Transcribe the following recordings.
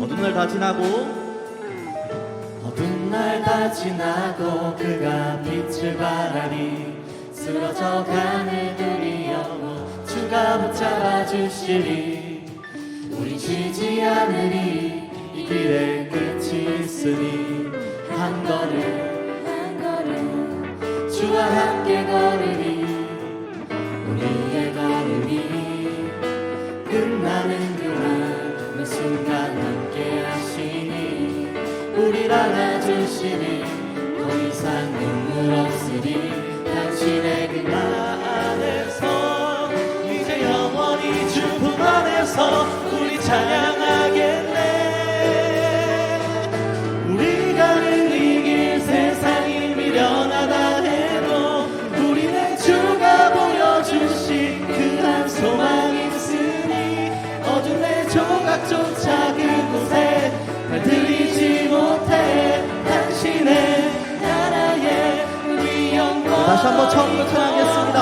어두운 날 다 지나고 어두운 날 다 지나고 그가 빛을 발하니 쓰러져가는 우리 영혼 주가 붙잡아 주시리. 우리 쉬지 않으리 이 길에 끝이 있으니 한 걸음 한 걸음 주와 함께 걸으리. 우리의 걸음이 끝나는 그날 매 순간 함께 하시니 우리를 안아주시니 더 이상 눈물 없으리. 당신의 그 안에서 이제 영원히 주 품 안에서 우리 찬양하겠네. 우리가 이길 세상이 미련하다 해도 우리는 주가 보여주신 그 한 소망이 있으니 어둠 내 조각조차 그곳에 들리지 못해. 당신의 나라에 우리 영광. 다시 한번 처음부터 찬양하겠습니다.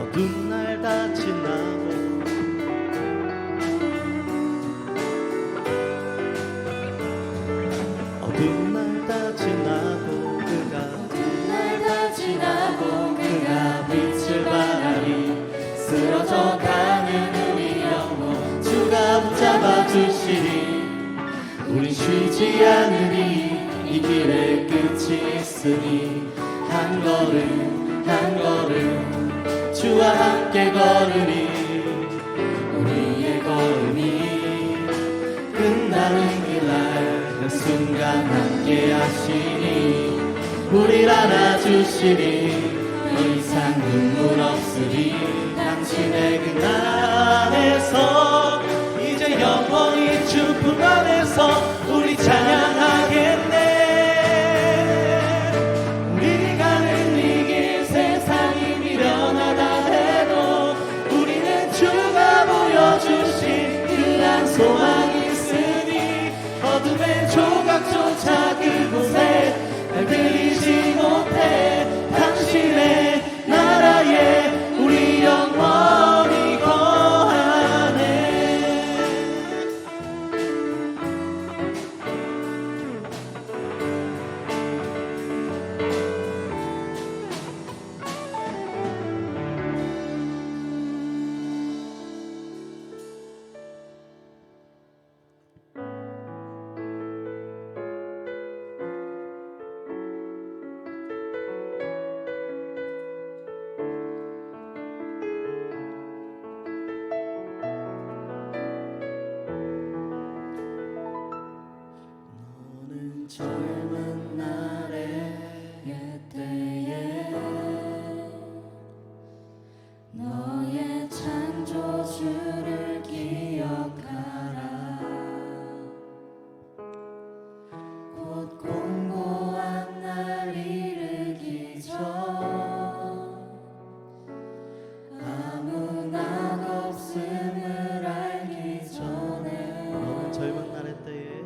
어두운 날 지나고 어두운 날 다 지나고 어두운 날 다 지나고 어두운 날 다 지나고 그가 빛을 발하니 쓰러져가는 우리 영혼 주가 붙잡아 주시니 우리 쉬지 않으리 이 길에 끝이 있으니 한 걸음 한 걸음 주와 함께 걸으리. 우리의 걸음이 끝나는 그날 그 순간 함께 하시니 우리를 안아주시니 더 이상 눈물 없으리. 당신의 그 안에서 이제 영원히 주 품 안에서 우리 찬양하겠네. 우리가 늘 이길 세상이 미련하다 해도 우리는 주가 보여주신 그한 소망이 있으니 어둠의 조각조차 그곳에 날 들이지 못해. 당신의 나라에 우리 영원히 거하네. 너는 젊은 날의 때에 너의 창조주를 기억하라. 곧 공고한 날 이르기 전 아무 낙 없음을 알기 전에 너는 젊은 날의 때에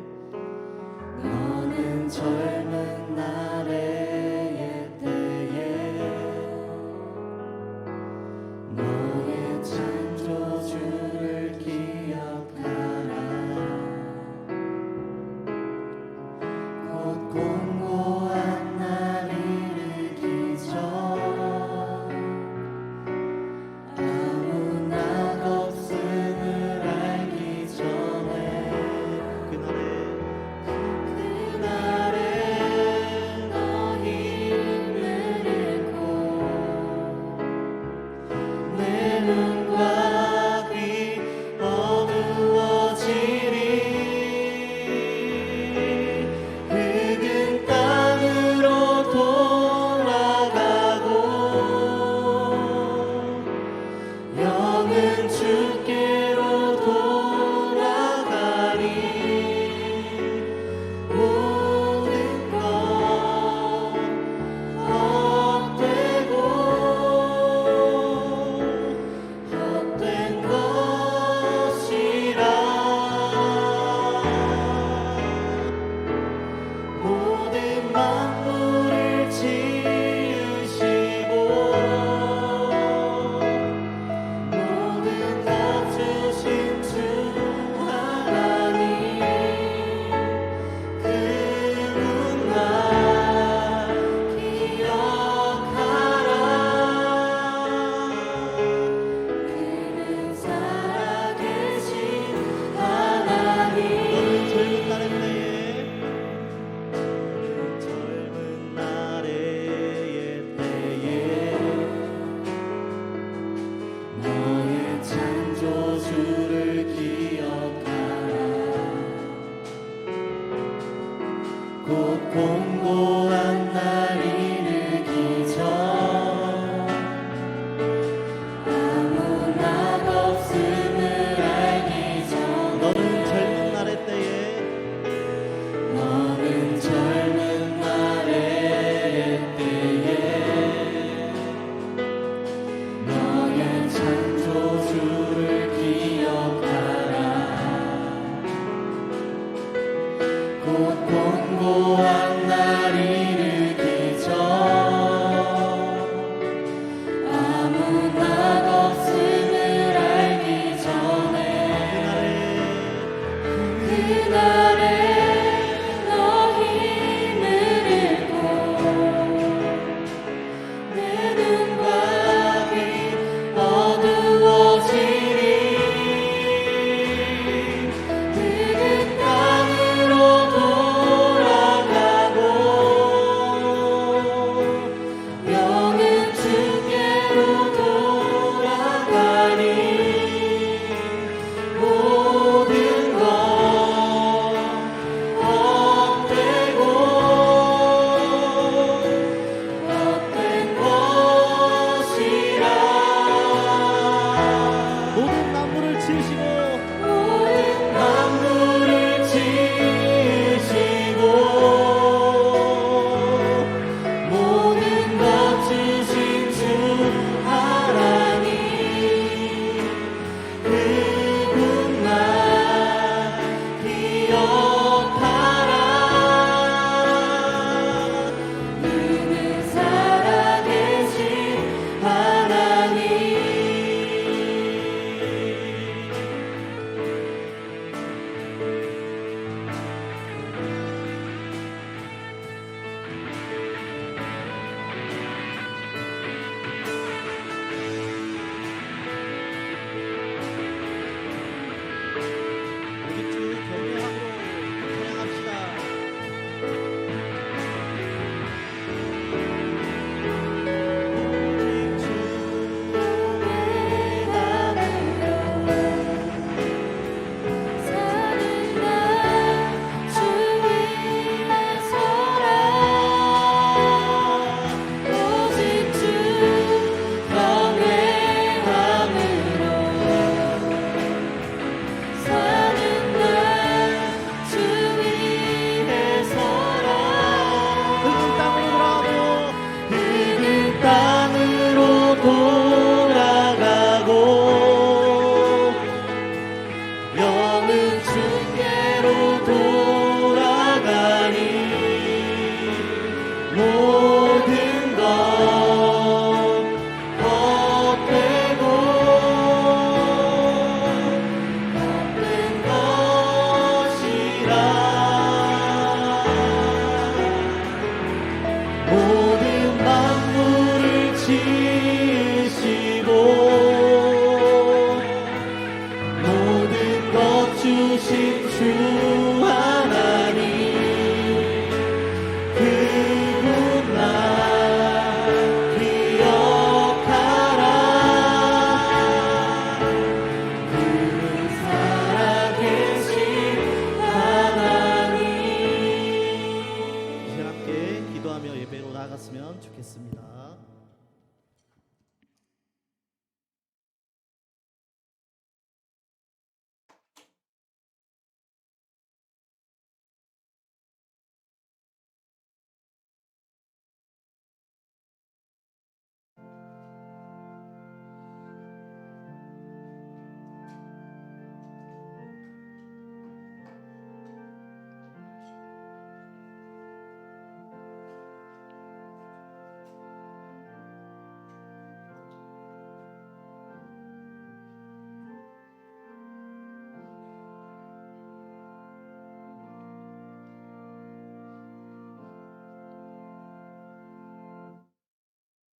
너는 젊은 날의 때에 너의 창조주를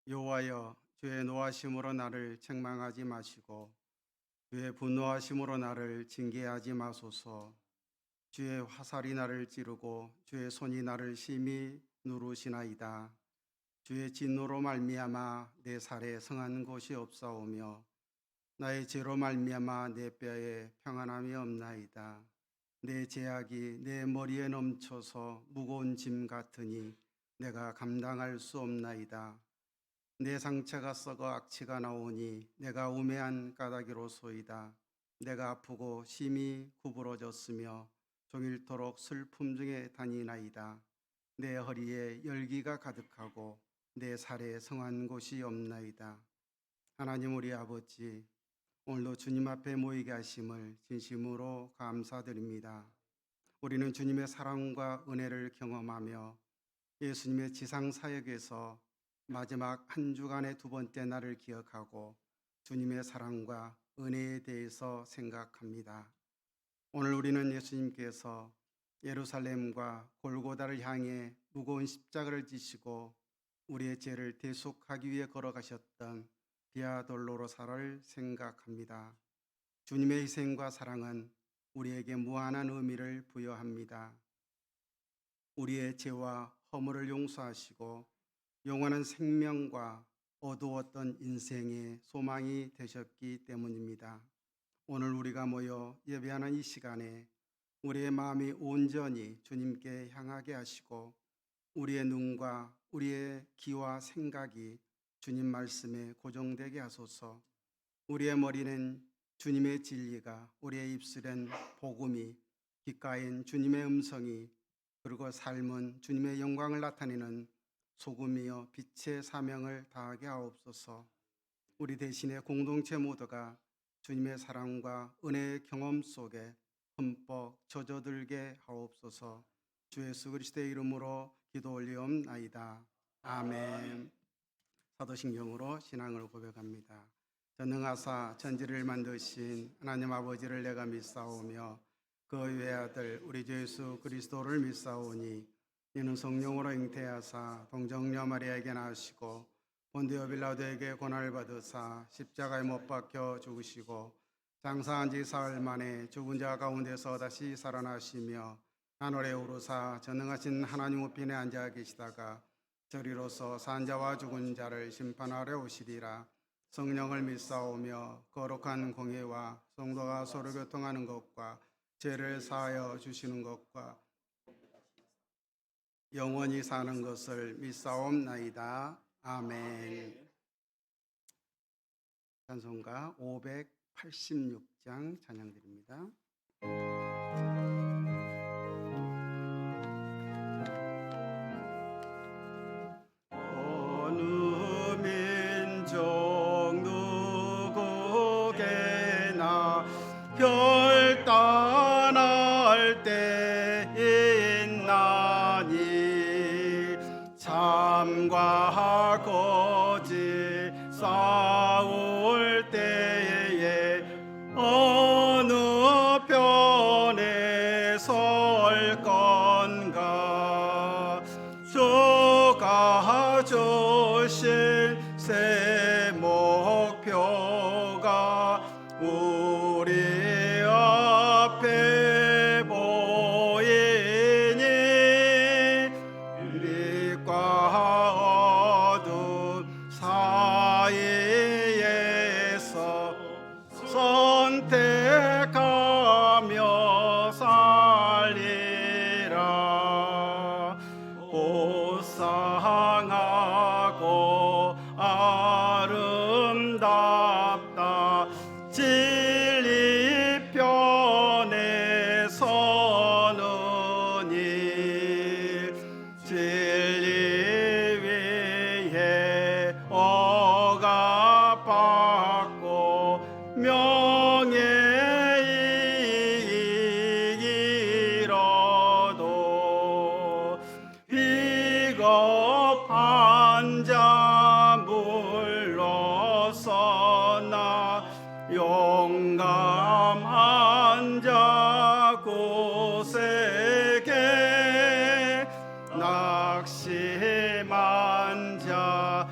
여호와여, 주의 노하심으로 나를 책망하지 마시고 주의 분노하심으로 나를 징계하지 마소서. 주의 화살이 나를 찌르고 주의 손이 나를 심히 누르시나이다. 주의 진노로 말미암아 내 살에 성한 곳이 없사오며 나의 죄로 말미암아 내 뼈에 평안함이 없나이다. 내 죄악이 내 머리에 넘쳐서 무거운 짐 같으니 내가 감당할 수 없나이다. 내 상처가 썩어 악취가 나오니 내가 우매한 까닭이로소이다. 내가 아프고 심히 구부러졌으며 종일토록 슬픔 중에 다니나이다. 내 허리에 열기가 가득하고 내 살에 성한 곳이 없나이다. 하나님 우리 아버지, 오늘도 주님 앞에 모이게 하심을 진심으로 감사드립니다. 우리는 주님의 사랑과 은혜를 경험하며 예수님의 지상 사역에서 마지막 한 주간의 두 번째 날을 기억하고 주님의 사랑과 은혜에 대해서 생각합니다. 오늘 우리는 예수님께서 예루살렘과 골고다를 향해 무거운 십자가를 지시고 우리의 죄를 대속하기 위해 걸어가셨던 비아 돌로로사를 생각합니다. 주님의 희생과 사랑은 우리에게 무한한 의미를 부여합니다. 우리의 죄와 허물을 용서하시고 영원한 생명과 어두웠던 인생의 소망이 되셨기 때문입니다. 오늘 우리가 모여 예배하는 이 시간에 우리의 마음이 온전히 주님께 향하게 하시고 우리의 눈과 우리의 귀와 생각이 주님 말씀에 고정되게 하소서. 우리의 머리는 주님의 진리가, 우리의 입술엔 복음이, 귓가엔 주님의 음성이, 그리고 삶은 주님의 영광을 나타내는 소금이여 빛의 사명을 다하게 하옵소서. 우리 대신에 공동체 모두가 주님의 사랑과 은혜의 경험 속에 흠뻑 젖어들게 하옵소서. 주 예수 그리스도의 이름으로 기도 올리옵나이다. 아멘. 사도신경으로 신앙을 고백합니다. 전능하사 천지를 만드신 하나님 아버지를 내가 믿사오며 그 외아들 우리 주 예수 그리스도를 믿사오니 이는 성령으로 잉태하사 동정녀 마리아에게 나시고 본디오 빌라도에게 고난을 받으사 십자가에 못 박혀 죽으시고 장사한 지 사흘 만에 죽은 자 가운데서 다시 살아나시며 하늘에 오르사 전능하신 하나님 우편에 앉아 계시다가 저리로서 산 자와 죽은 자를 심판하러 오시리라. 성령을 믿사오며 거룩한 공예와 성도가 서로 교통하는 것과 죄를 사하여 주시는 것과 영원히 사는 것을 믿사옵나이다. 아멘. 찬송가 586장 찬양드립니다. 어느 민족 누구에게나 결단할 때 있나니 참과 거짓 싸울 때에 어느 편에 설 건가. 주가 주신 새 목표가 우리 앞에 보이니 빛과 어둠 사이에서 선택하며 살리라. 보상하고 아름답다 진리 편에 서느니 진리 위에 억압받고 명예 잃어도 비겁한 자 물러서나 용감한 자 곳에게 낙심한 자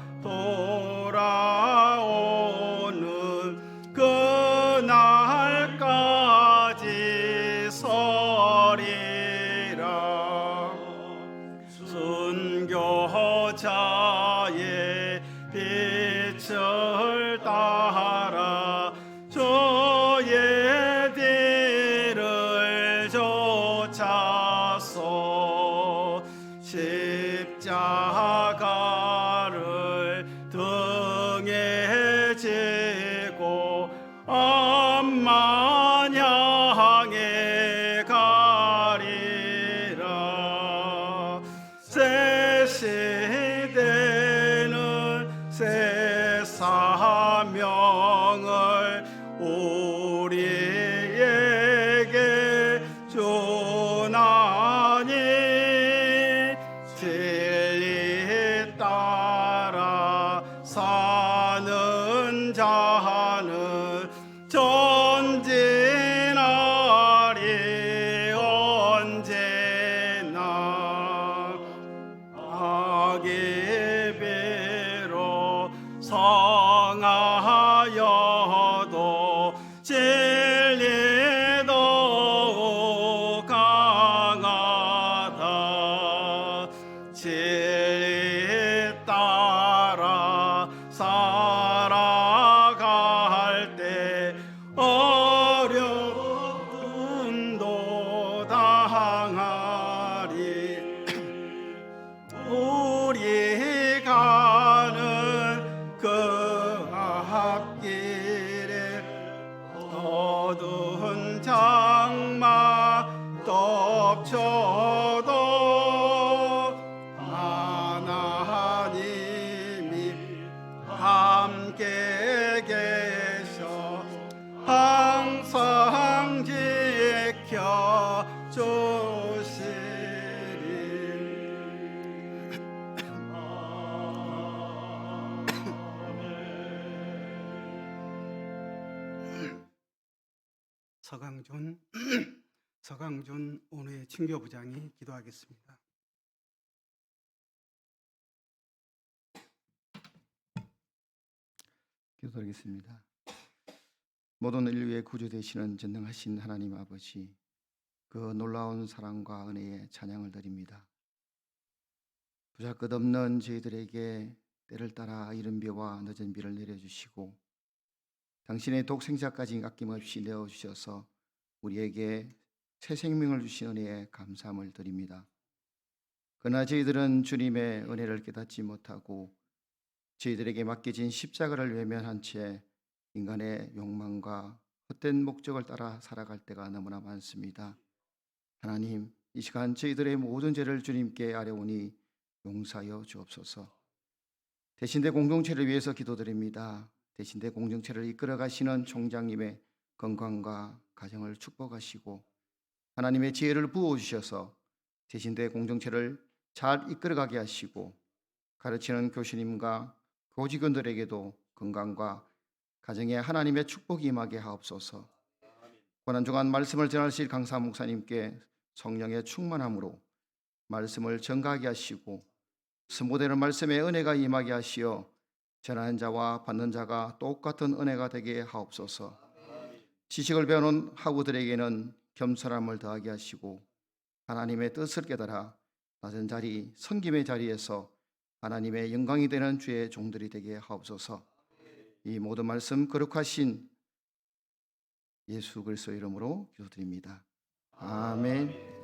우리에게 주나니 진리 따라 사는 자는 전진하리 언제나 악의 배로 성하여도 진리 더욱 강하다 진리 따라 살아갈 때 어려움도 당하리 우리 가는 그 앞길에 어두운 장막 덮쳐도 하나님이 함께 계셔 항상 지켜 주시리. 서강준 오늘의 친교부장이 기도하겠습니다. 기도드리겠습니다. 모든 인류의 구주 되시는 전능하신 하나님 아버지, 그 놀라운 사랑과 은혜에 찬양을 드립니다. 부자끝없는 저희들에게 때를 따라 이른 비와 늦은 비를 내려주시고 당신의 독생자까지 아낌없이 내어주셔서 우리에게 새 생명을 주신 은혜에 감사함을 드립니다. 그러나 저희들은 주님의 은혜를 깨닫지 못하고 저희들에게 맡겨진 십자가를 외면한 채 인간의 욕망과 헛된 목적을 따라 살아갈 때가 너무나 많습니다. 하나님, 이 시간 저희들의 모든 죄를 주님께 아뢰오니 용서하여 주옵소서. 대신대 공동체를 위해서 기도드립니다. 대신대 공동체를 이끌어 가시는 총장님의 건강과 가정을 축복하시고 하나님의 지혜를 부어주셔서 대신대 공동체를 잘 이끌어가게 하시고 가르치는 교수님과 교직원들에게도 건강과 가정에 하나님의 축복이 임하게 하옵소서. 고난중한 말씀을 전하실 강사 목사님께 성령의 충만함으로 말씀을 전가하게 하시고 스모되는 말씀의 은혜가 임하게 하시어 전하는 자와 받는 자가 똑같은 은혜가 되게 하옵소서. 지식을 배우는 학우들에게는 겸손함을 더하게 하시고 하나님의 뜻을 깨달아 낮은 자리, 섬김의 자리에서 하나님의 영광이 되는 주의 종들이 되게 하옵소서. 이 모든 말씀 거룩하신 예수 그리스도의 이름으로 기도드립니다. 아멘.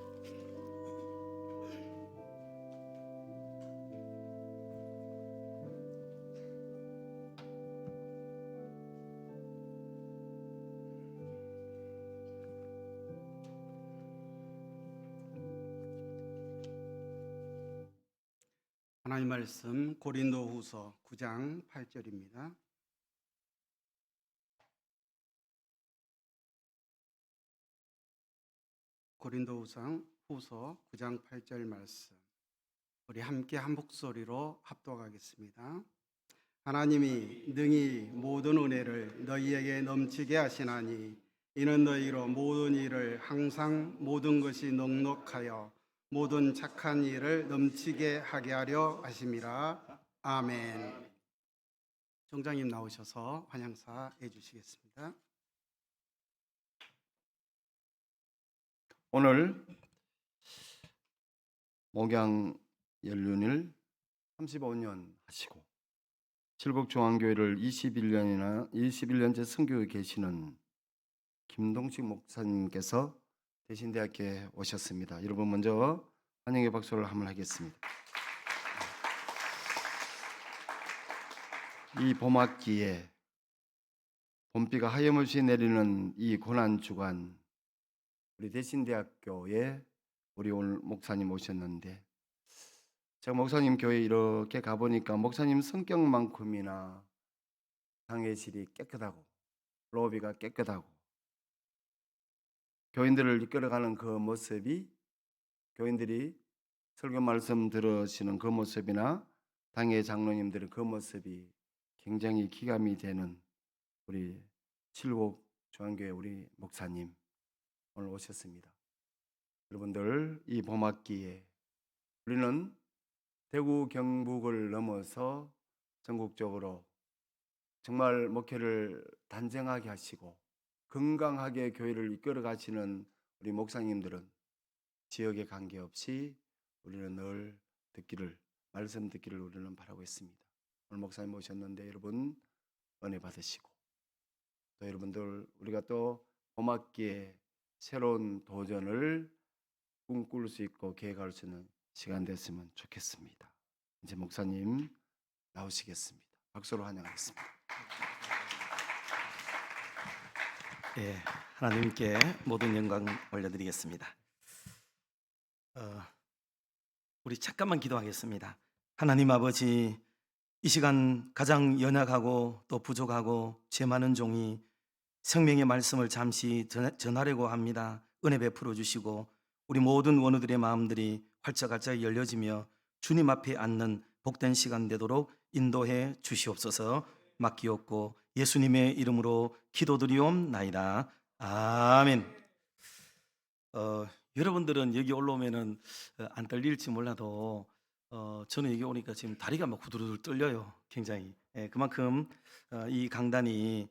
하나님 말씀 고린도후서 9장 8절입니다. 고린도후서 9장 8절 말씀 우리 함께 한 목소리로 합독하겠습니다. 하나님이 능히 모든 은혜를 너희에게 넘치게 하시나니 이는 너희로 모든 일을 항상 모든 것이 넉넉하여 모든 착한 일을 넘치게 하게 하려 하심이라. 아멘. 총장님 나오셔서 환영사 해주시겠습니다. 오늘 목양 연륜을 35년 하시고 칠곡중앙교회를 21년째 선교에 계시는 김동식 목사님께서 대신대학교에 오셨습니다. 여러분 먼저 환영의 박수를 한번 하겠습니다. 이 봄학기에 봄비가 하염없이 내리는 이 고난 주간 우리 대신대학교에 우리 오늘 목사님 오셨는데 제가 목사님 교회 이렇게 가보니까 목사님 성격만큼이나 상해질이 깨끗하고 로비가 깨끗하고 교인들을 이끌어가는 그 모습이, 교인들이 설교 말씀 들으시는 그 모습이나 당의 장로님들의 그 모습이 굉장히 기감이 되는 우리 칠곡 중앙교회 우리 목사님 오늘 오셨습니다. 여러분들, 이 봄학기에 우리는 대구 경북을 넘어서 전국적으로 정말 목회를 단정하게 하시고 건강하게 교회를 이끌어 가시는 우리 목사님들은 지역에 관계없이 우리는 늘 말씀 듣기를 우리는 바라고 있습니다. 오늘 목사님 오셨는데 여러분 은혜 받으시고, 또 여러분들 우리가 또 봄학기에 새로운 도전을 꿈꿀 수 있고 계획할 수 있는 시간 됐으면 좋겠습니다. 이제 목사님 나오시겠습니다. 박수로 환영하겠습니다. 예, 하나님께 모든 영광 올려드리겠습니다. 우리 잠깐만 기도하겠습니다. 하나님 아버지, 이 시간 가장 연약하고 또 부족하고 죄 많은 종이 생명의 말씀을 잠시 전하려고 합니다. 은혜 베풀어 주시고 우리 모든 원우들의 마음들이 활짝활짝 열려지며 주님 앞에 앉는 복된 시간 되도록 인도해 주시옵소서. 맡기옵고 예수님의 이름으로 기도드리옵나이다. 아멘. 여러분들은 여기 올라오면은 안 떨릴지 몰라도 저는 여기 오니까 지금 다리가 막 후두루들 떨려요. 굉장히. 그만큼 이 강단이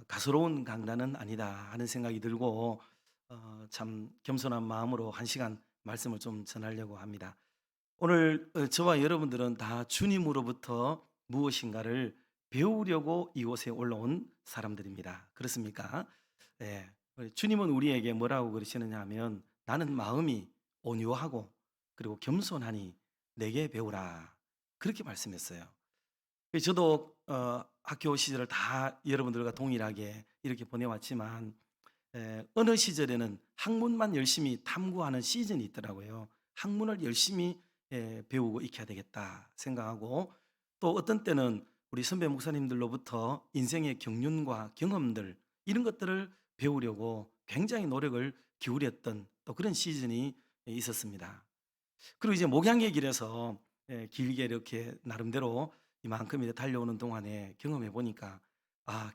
가소로운 강단은 아니다 하는 생각이 들고 참 겸손한 마음으로 한 시간 말씀을 좀 전하려고 합니다. 오늘 저와 여러분들은 다 주님으로부터 무엇인가를 배우려고 이곳에 올라온 사람들입니다. 그렇습니까? 네. 주님은 우리에게 뭐라고 그러시느냐 하면 나는 마음이 온유하고 그리고 겸손하니 내게 배우라, 그렇게 말씀했어요. 저도 학교 시절을 다 여러분들과 동일하게 이렇게 보내왔지만 어느 시절에는 학문만 열심히 탐구하는 시즌이 있더라고요. 학문을 열심히 배우고 익혀야 되겠다 생각하고, 또 어떤 때는 우리 선배 목사님들로부터 인생의 경륜과 경험들 이런 것들을 배우려고 굉장히 노력을 기울였던 또 그런 시즌이 있었습니다. 그리고 이제 목양의 길에서 길게 이렇게 나름대로 이만큼 이렇게 달려오는 동안에 경험해 보니까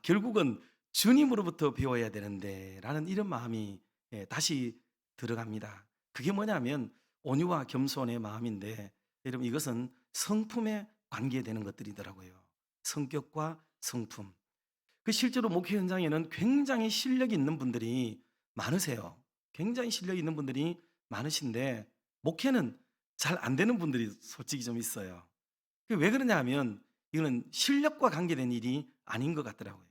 결국은 주님으로부터 배워야 되는데 라는 이런 마음이 다시 들어갑니다. 그게 뭐냐면 온유와 겸손의 마음인데, 여러분 이것은 성품에 관계되는 것들이더라고요. 성격과 성품. 실제로 목회 현장에는 굉장히 실력 있는 분들이 많으세요. 굉장히 실력 있는 분들이 많으신데 목회는 잘 안 되는 분들이 솔직히 좀 있어요. 왜 그러냐 하면 이거는 실력과 관계된 일이 아닌 것 같더라고요.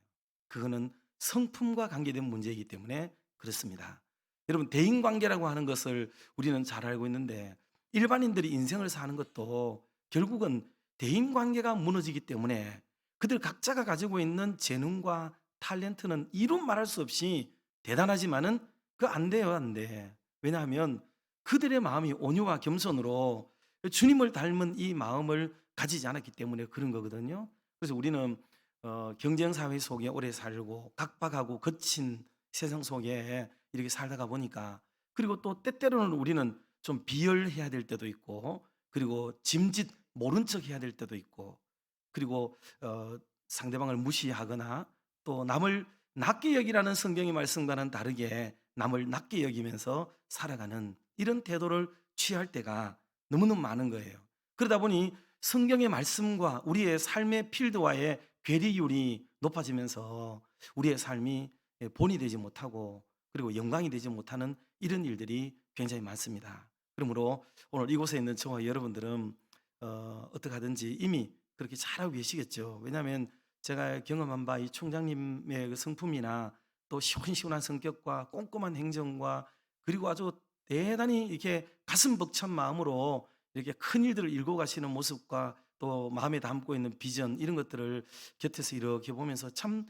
그거는 성품과 관계된 문제이기 때문에 그렇습니다. 여러분, 대인관계라고 하는 것을 우리는 잘 알고 있는데 일반인들이 인생을 사는 것도 결국은 대인관계가 무너지기 때문에 그들 각자가 가지고 있는 재능과 탤런트는 이루 말할 수 없이 대단하지만은 그거 안 돼요, 안 돼. 왜냐하면 그들의 마음이 온유와 겸손으로 주님을 닮은 이 마음을 가지지 않았기 때문에 그런 거거든요. 그래서 우리는 경쟁사회 속에 오래 살고 각박하고 거친 세상 속에 이렇게 살다가 보니까, 그리고 또 때때로는 우리는 좀 비열해야 될 때도 있고, 그리고 짐짓 모른 척 해야 될 때도 있고, 그리고 상대방을 무시하거나 또 남을 낮게 여기라는 성경의 말씀과는 다르게 남을 낮게 여기면서 살아가는 이런 태도를 취할 때가 너무너무 많은 거예요. 그러다 보니 성경의 말씀과 우리의 삶의 필드와의 괴리율이 높아지면서 우리의 삶이 본이 되지 못하고 그리고 영광이 되지 못하는 이런 일들이 굉장히 많습니다. 그러므로 오늘 이곳에 있는 저와 여러분들은 어떻게 하든지 이미 그렇게 잘하고 계시겠죠. 왜냐하면 제가 경험한 바 이 총장님의 그 성품이나 또 시원시원한 성격과 꼼꼼한 행정과 그리고 아주 대단히 이렇게 가슴 벅찬 마음으로 이렇게 큰 일들을 일궈 가시는 모습과 또 마음에 담고 있는 비전 이런 것들을 곁에서 이렇게 보면서 참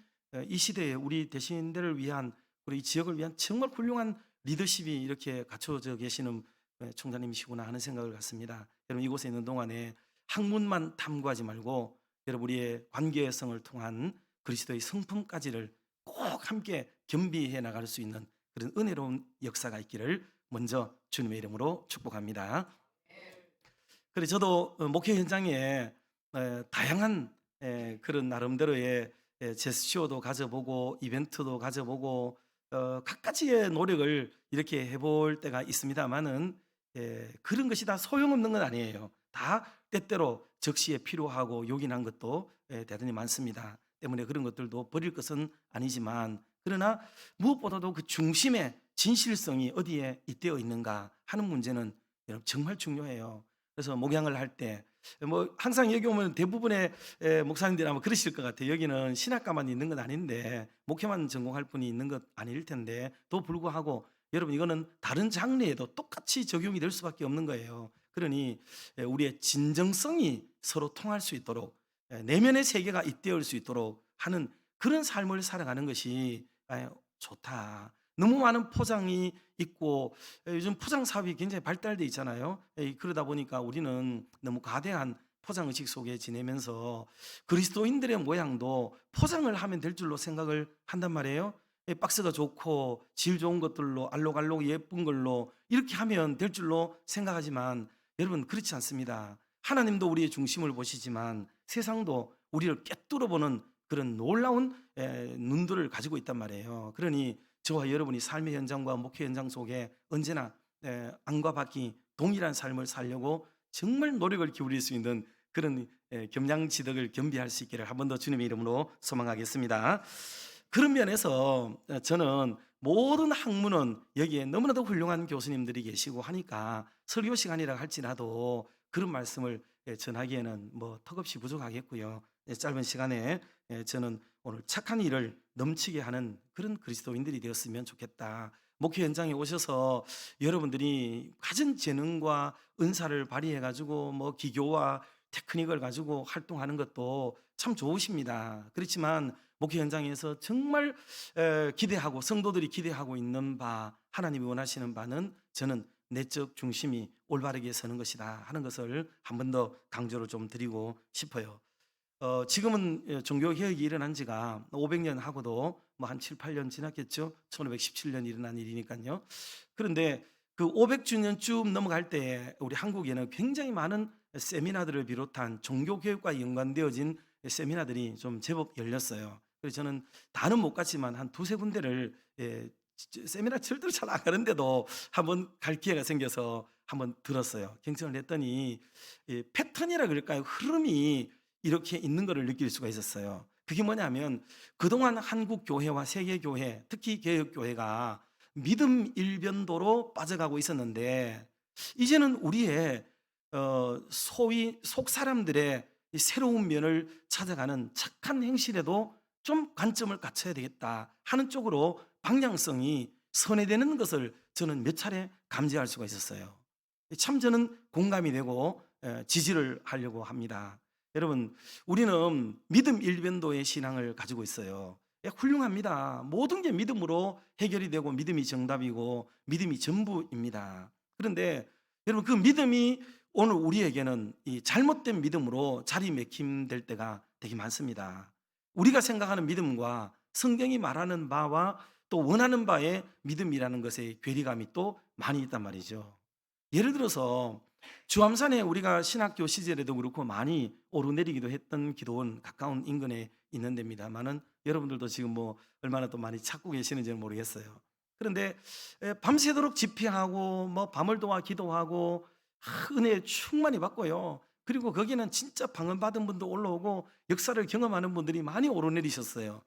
이 시대에 우리 대신들을 위한, 우리 이 지역을 위한 정말 훌륭한 리더십이 이렇게 갖춰져 계시는 총장님이시구나 하는 생각을 갖습니다. 여러분, 이곳에 있는 동안에 학문만 탐구하지 말고 여러분 우리의 관계성을 통한 그리스도의 성품까지를 꼭 계속 함께 겸비해 나갈 수 있는 그런 은혜로운 역사가 있기를 먼저 주님의 이름으로 축복합니다. 그래 저도 목회 현장에 다양한 그런 나름대로의 제스처도 가져보고 이벤트도 가져보고 갖가지의 노력을 이렇게 해볼 때가 있습니다만은 그런 것이 다 소용없는 건 아니에요. 다 때때로 적시에 필요하고 요긴한 것도 대단히 많습니다. 때문에 그런 것들도 버릴 것은 아니지만 그러나 무엇보다도 그 중심의 진실성이 어디에 잇대어 있는가 하는 문제는 여러분 정말 중요해요. 그래서 목양을 할 때 뭐 항상 여기 오면 대부분의 목사님들이 아마 그러실 것 같아요. 여기는 신학과만 있는 건 아닌데 목회만 전공할 분이 있는 것 아닐 텐데 또 불구하고 여러분 이거는 다른 장르에도 똑같이 적용이 될 수밖에 없는 거예요. 그러니 우리의 진정성이 서로 통할 수 있도록 내면의 세계가 잇대을 수 있도록 하는 그런 삶을 살아가는 것이 좋다. 너무 많은 포장이 있고 요즘 포장 사업이 굉장히 발달돼 있잖아요. 그러다 보니까 우리는 너무 과대한 포장 의식 속에 지내면서 그리스도인들의 모양도 포장을 하면 될 줄로 생각을 한단 말이에요. 박스가 좋고 질 좋은 것들로 알록알록 예쁜 걸로 이렇게 하면 될 줄로 생각하지만 여러분 그렇지 않습니다. 하나님도 우리의 중심을 보시지만 세상도 우리를 꿰뚫어 보는 그런 놀라운 눈들을 가지고 있단 말이에요. 그러니 저와 여러분이 삶의 현장과 목회 현장 속에 언제나 안과 밖이 동일한 삶을 살려고 정말 노력을 기울일 수 있는 그런 겸양지덕을 겸비할 수 있기를 한 번 더 주님의 이름으로 소망하겠습니다. 그런 면에서 저는 모든 학문은 여기에 너무나도 훌륭한 교수님들이 계시고 하니까 설교 시간이라 할지라도 그런 말씀을 전하기에는 뭐 턱없이 부족하겠고요. 짧은 시간에 저는 오늘 착한 일을 넘치게 하는 그런 그리스도인들이 되었으면 좋겠다. 목회 현장에 오셔서 여러분들이 가진 재능과 은사를 발휘해 가지고 뭐 기교와 테크닉을 가지고 활동하는 것도 참 좋으십니다. 그렇지만 목회 현장에서 정말 기대하고 성도들이 기대하고 있는 바 하나님이 원하시는 바는 저는 내적 중심이 올바르게 서는 것이다 하는 것을 한 번 더 강조를 좀 드리고 싶어요. 지금은 종교개혁이 일어난 지가 500년 하고도 뭐 한 7, 8년 지났겠죠. 1517년 일어난 일이니까요. 그런데 그 500주년쯤 넘어갈 때 우리 한국에는 굉장히 많은 세미나들을 비롯한 종교개혁과 연관되어진 세미나들이 좀 제법 열렸어요. 그래서 저는 다는 못 갔지만 한 두세 군데를 세미나 절대로 잘 안 가는데도 한번 갈 기회가 생겨서 한번 들었어요. 경청을 했더니 패턴이라 그럴까요? 흐름이 이렇게 있는 것을 느낄 수가 있었어요. 그게 뭐냐면 그동안 한국 교회와 세계 교회, 특히 개혁 교회가 믿음 일변도로 빠져가고 있었는데 이제는 우리의 소위 속 사람들의 이 새로운 면을 찾아가는 착한 행실에도 좀 관점을 갖춰야 되겠다 하는 쪽으로 방향성이 선회되는 것을 저는 몇 차례 감지할 수가 있었어요. 참 저는 공감이 되고 지지를 하려고 합니다. 여러분 우리는 믿음 일변도의 신앙을 가지고 있어요. 훌륭합니다. 모든 게 믿음으로 해결이 되고 믿음이 정답이고 믿음이 전부입니다. 그런데 여러분 그 믿음이 오늘 우리에게는 이 잘못된 믿음으로 자리매김될 때가 되게 많습니다. 우리가 생각하는 믿음과 성경이 말하는 바와 또 원하는 바의 믿음이라는 것의 괴리감이 또 많이 있단 말이죠. 예를 들어서 주암산에 우리가 신학교 시절에도 그렇고 많이 오르내리기도 했던 기도원 가까운 인근에 있는 데입니다만은 여러분들도 지금 뭐 얼마나 또 많이 찾고 계시는지는 모르겠어요. 그런데 밤새도록 집회하고 뭐 밤을 도와 기도하고 은혜 충만히 받고요. 그리고 거기는 진짜 방언 받은 분도 올라오고 역사를 경험하는 분들이 많이 오르내리셨어요.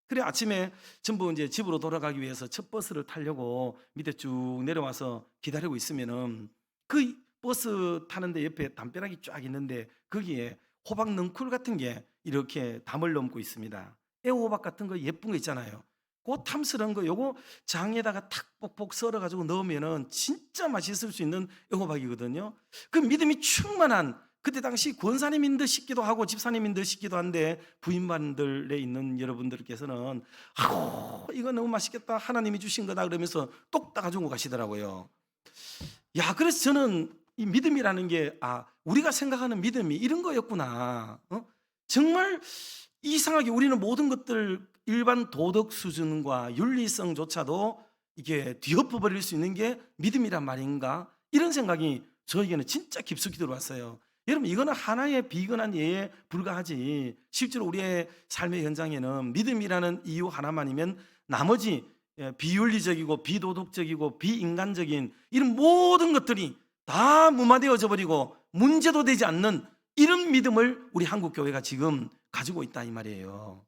그래 아침에 전부 이제 집으로 돌아가기 위해서 첫 버스를 타려고 밑에 쭉 내려와서 기다리고 있으면은 그 버스 타는데 옆에 담벼락이 쫙 있는데 거기에 호박 넝쿨 같은 게 이렇게 담을 넘고 있습니다. 애호박 같은 거 예쁜 거 있잖아요. 그 탐스러운 거 요거 장에다가 탁 뽁뽁 썰어가지고 넣으면은 진짜 맛있을 수 있는 애호박이거든요. 그 믿음이 충만한 그때 당시 권사님인 듯 싶기도 하고 집사님인 듯 싶기도 한데 부인반들에 있는 여러분들께서는 아우 이거 너무 맛있겠다 하나님이 주신 거다 그러면서 똑 따가지고 가시더라고요. 야 그래서 저는 이 믿음이라는 게 우리가 생각하는 믿음이 이런 거였구나. 정말 이상하게 우리는 모든 것들 일반 도덕 수준과 윤리성조차도 이게 뒤엎어 버릴 수 있는 게 믿음이란 말인가? 이런 생각이 저에게는 진짜 깊숙이 들어왔어요. 여러분, 이거는 하나의 비근한 예에 불과하지, 실제로 우리의 삶의 현장에는 믿음이라는 이유 하나만이면 나머지 비윤리적이고 비도덕적이고 비인간적인 이런 모든 것들이 다 무마되어져 버리고 문제도 되지 않는 이런 믿음을 우리 한국 교회가 지금 가지고 있다 이 말이에요.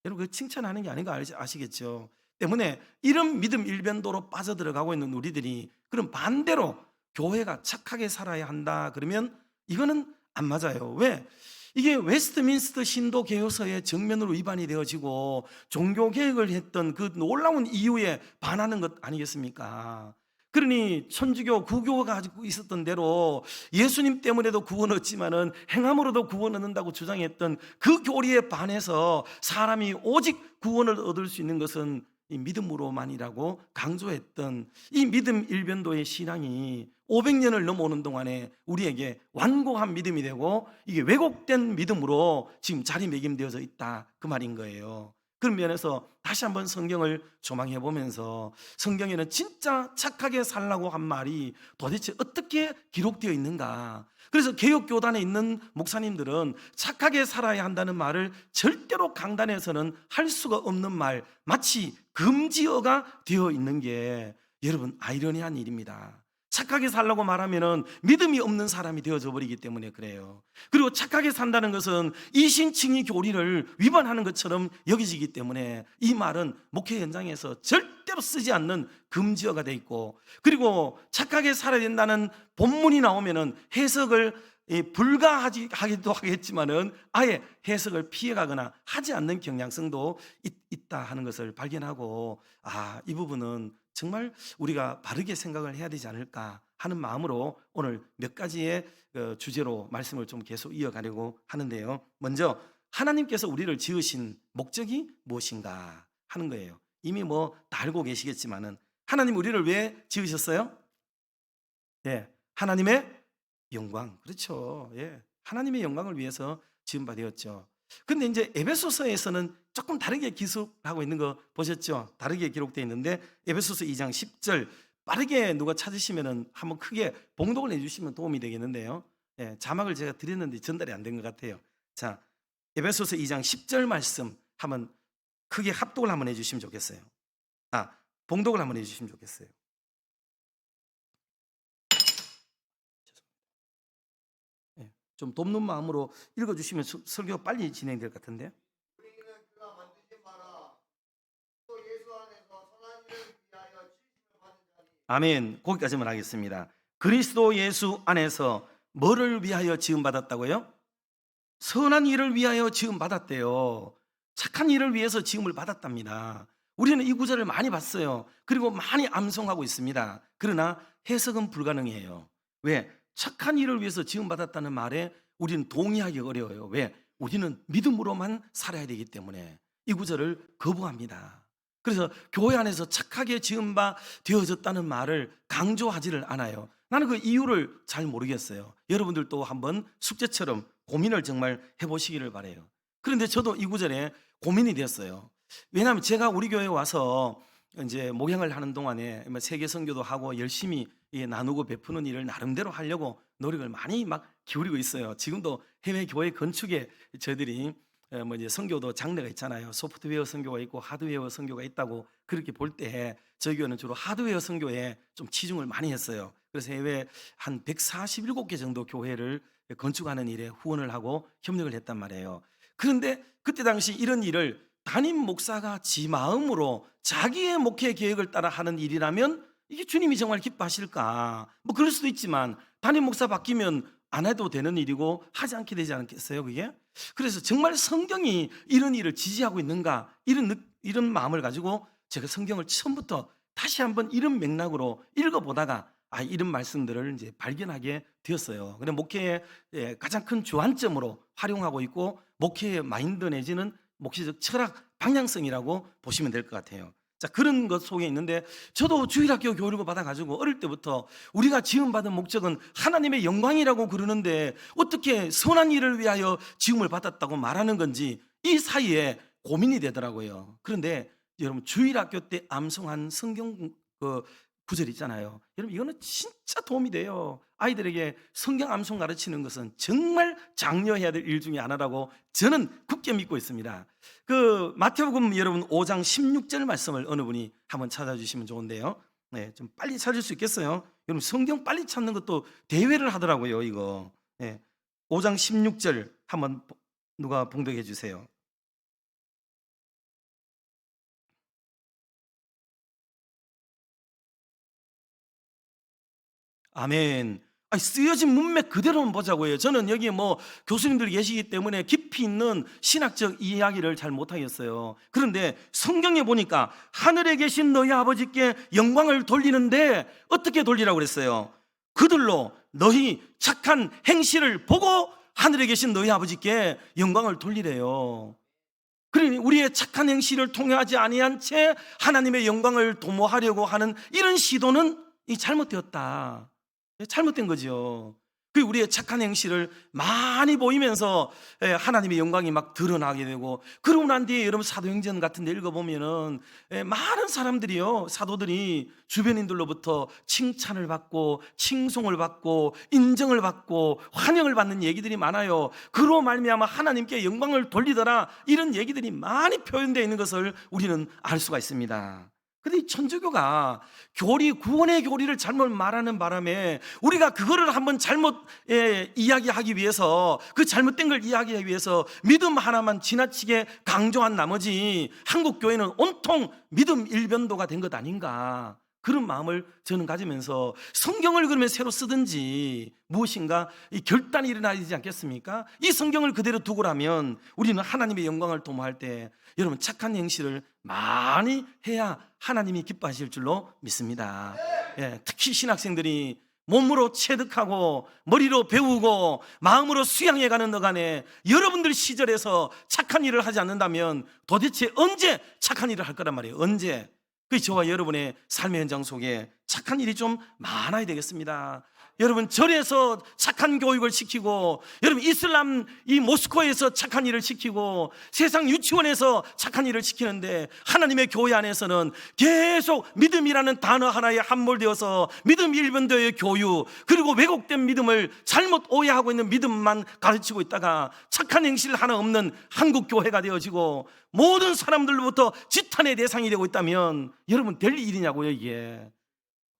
여러분, 그 칭찬하는 게 아닌 거 아시겠죠? 때문에 이런 믿음 일변도로 빠져들어가고 있는 우리들이 그럼 반대로 교회가 착하게 살아야 한다 그러면 이거는 안 맞아요. 왜? 이게 웨스트민스터 신도 개요서의 정면으로 위반이 되어지고 종교개혁을 했던 그 놀라운 이유에 반하는 것 아니겠습니까? 그러니 천주교, 구교가 가지고 있었던 대로 예수님 때문에도 구원 얻지만은 행함으로도 구원 얻는다고 주장했던 그 교리에 반해서 사람이 오직 구원을 얻을 수 있는 것은 이 믿음으로만이라고 강조했던 이 믿음 일변도의 신앙이 500년을 넘어오는 동안에 우리에게 완고한 믿음이 되고 이게 왜곡된 믿음으로 지금 자리매김되어져 있다 그 말인 거예요. 그런 면에서 다시 한번 성경을 조망해 보면서 성경에는 진짜 착하게 살라고 한 말이 도대체 어떻게 기록되어 있는가. 그래서 개혁교단에 있는 목사님들은 착하게 살아야 한다는 말을 절대로 강단에서는 할 수가 없는 말, 마치 금지어가 되어 있는 게 여러분 아이러니한 일입니다. 착하게 살라고 말하면은 믿음이 없는 사람이 되어져 버리기 때문에 그래요. 그리고 착하게 산다는 것은 이신칭의 교리를 위반하는 것처럼 여겨지기 때문에 이 말은 목회 현장에서 절대로 쓰지 않는 금지어가 돼 있고, 그리고 착하게 살아야 된다는 본문이 나오면은 해석을 불가하기도 하겠지만은 아예 해석을 피해가거나 하지 않는 경향성도 있다 하는 것을 발견하고, 이 부분은 정말 우리가 바르게 생각을 해야 되지 않을까 하는 마음으로 오늘 몇 가지의 주제로 말씀을 좀 계속 이어가려고 하는데요. 먼저 하나님께서 우리를 지으신 목적이 무엇인가 하는 거예요. 이미 다 알고 계시겠지만은 하나님 우리를 왜 지으셨어요? 하나님의 영광. 그렇죠. 하나님의 영광을 위해서 지은 바 되었죠. 근데 이제 에베소서에서는 조금 다르게 기술하고 있는 거 보셨죠? 다르게 기록되어 있는데 에베소서 2장 10절 빠르게 누가 찾으시면은 한번 크게 봉독을 해주시면 도움이 되겠는데요. 자막을 제가 드렸는데 전달이 안 된 것 같아요. 자, 에베소서 2장 10절 말씀 한번 크게 합독을 한번 해주시면 좋겠어요. 봉독을 한번 해주시면 좋겠어요. 좀 돕는 마음으로 읽어주시면 설교가 빨리 진행될 것 같은데. 우리는 그가 만드신 바라 또 예수 안에서 선한 일을 위하여 지으심을 받은 자니. 아멘. 거기까지만 하겠습니다. 그리스도 예수 안에서 뭐를 위하여 지음 받았다고요? 선한 일을 위하여 지음 받았대요. 착한 일을 위해서 지음을 받았답니다. 우리는 이 구절을 많이 봤어요. 그리고 많이 암송하고 있습니다. 그러나 해석은 불가능해요. 왜? 착한 일을 위해서 지음받았다는 말에 우리는 동의하기 어려워요. 왜? 우리는 믿음으로만 살아야 되기 때문에 이 구절을 거부합니다. 그래서 교회 안에서 착하게 지음바 되어졌다는 말을 강조하지를 않아요. 나는 그 이유를 잘 모르겠어요. 여러분들도 한번 숙제처럼 고민을 정말 해보시기를 바라요. 그런데 저도 이 구절에 고민이 됐어요. 왜냐하면 제가 우리 교회에 와서 이제 목양을 하는 동안에 세계 선교도 하고 열심히 나누고 베푸는 일을 나름대로 하려고 노력을 많이 막 기울이고 있어요. 지금도 해외 교회 건축에 저희들이 이제 선교도 장르가 있잖아요. 소프트웨어 선교가 있고 하드웨어 선교가 있다고 그렇게 볼 때 저희 교회는 주로 하드웨어 선교에 좀 치중을 많이 했어요. 그래서 해외 한 147개 정도 교회를 건축하는 일에 후원을 하고 협력을 했단 말이에요. 그런데 그때 당시 이런 일을 담임 목사가 지 마음으로 자기의 목회 계획을 따라 하는 일이라면 이게 주님이 정말 기뻐하실까? 그럴 수도 있지만 담임 목사 바뀌면 안 해도 되는 일이고 하지 않게 되지 않겠어요, 그게? 그래서 정말 성경이 이런 일을 지지하고 있는가? 이런 마음을 가지고 제가 성경을 처음부터 다시 한번 이런 맥락으로 읽어보다가 이런 말씀들을 이제 발견하게 되었어요. 근데 목회의 가장 큰 주안점으로 활용하고 있고 목회의 마인드 내지는 목회적 철학 방향성이라고 보시면 될 것 같아요. 자, 그런 것 속에 있는데 저도 주일학교 교육을 받아가지고 어릴 때부터 우리가 지음받은 목적은 하나님의 영광이라고 그러는데 어떻게 선한 일을 위하여 지음을 받았다고 말하는 건지 이 사이에 고민이 되더라고요. 그런데 여러분 주일학교 때 암송한 성경 구절 있잖아요. 여러분 이거는 진짜 도움이 돼요. 아이들에게 성경 암송 가르치는 것은 정말 장려해야 될 일 중에 하나라고 저는 굳게 믿고 있습니다. 그 마태복음 여러분 5장 16절 말씀을 어느 분이 한번 찾아주시면 좋은데요. 네, 좀 빨리 찾을 수 있겠어요? 여러분 성경 빨리 찾는 것도 대회를 하더라고요. 이거. 네, 5장 16절 한번 누가 봉독해 주세요. 아멘. 아니, 쓰여진 문맥 그대로만 보자고요. 저는 여기 뭐 교수님들이 계시기 때문에 깊이 있는 신학적 이야기를 잘 못하겠어요. 그런데 성경에 보니까 하늘에 계신 너희 아버지께 영광을 돌리는데 어떻게 돌리라고 그랬어요? 그들로 너희 착한 행실을 보고 하늘에 계신 너희 아버지께 영광을 돌리래요. 그러니 우리의 착한 행실을 통하지 아니한 채 하나님의 영광을 도모하려고 하는 이런 시도는 잘못되었다. 잘못된 거죠. 그 우리의 착한 행실을 많이 보이면서 하나님의 영광이 막 드러나게 되고, 그러고 난 뒤에 여러분 사도행전 같은 데 읽어보면은 많은 사람들이요, 사도들이 주변인들로부터 칭찬을 받고 칭송을 받고 인정을 받고 환영을 받는 얘기들이 많아요. 그로 말미암아 하나님께 영광을 돌리더라, 이런 얘기들이 많이 표현되어 있는 것을 우리는 알 수가 있습니다. 근데 이 천주교가 교리, 구원의 교리를 잘못 말하는 바람에 우리가 그거를 한번 잘못 이야기하기 위해서, 그 잘못된 걸 이야기하기 위해서 믿음 하나만 지나치게 강조한 나머지 한국 교회는 온통 믿음 일변도가 된 것 아닌가, 그런 마음을 저는 가지면서 성경을 그러면 새로 쓰든지 무엇인가 이 결단이 일어나야 되지 않겠습니까? 이 성경을 그대로 두고라면 우리는 하나님의 영광을 도모할 때 여러분 착한 행실을 많이 해야 하나님이 기뻐하실 줄로 믿습니다. 특히 신학생들이 몸으로 체득하고 머리로 배우고 마음으로 수양해가는 어간에 여러분들 시절에서 착한 일을 하지 않는다면 도대체 언제 착한 일을 할 거란 말이에요. 언제? 그 저와 여러분의 삶의 현장 속에 착한 일이 좀 많아야 되겠습니다. 여러분 절에서 착한 교육을 시키고, 여러분 이슬람 이 모스크바에서 착한 일을 시키고, 세상 유치원에서 착한 일을 시키는데 하나님의 교회 안에서는 계속 믿음이라는 단어 하나에 함몰되어서 믿음 일변도의 교육, 그리고 왜곡된 믿음을 잘못 오해하고 있는 믿음만 가르치고 있다가 착한 행실 하나 없는 한국 교회가 되어지고 모든 사람들로부터 지탄의 대상이 되고 있다면 여러분 될 일이냐고요, 이게.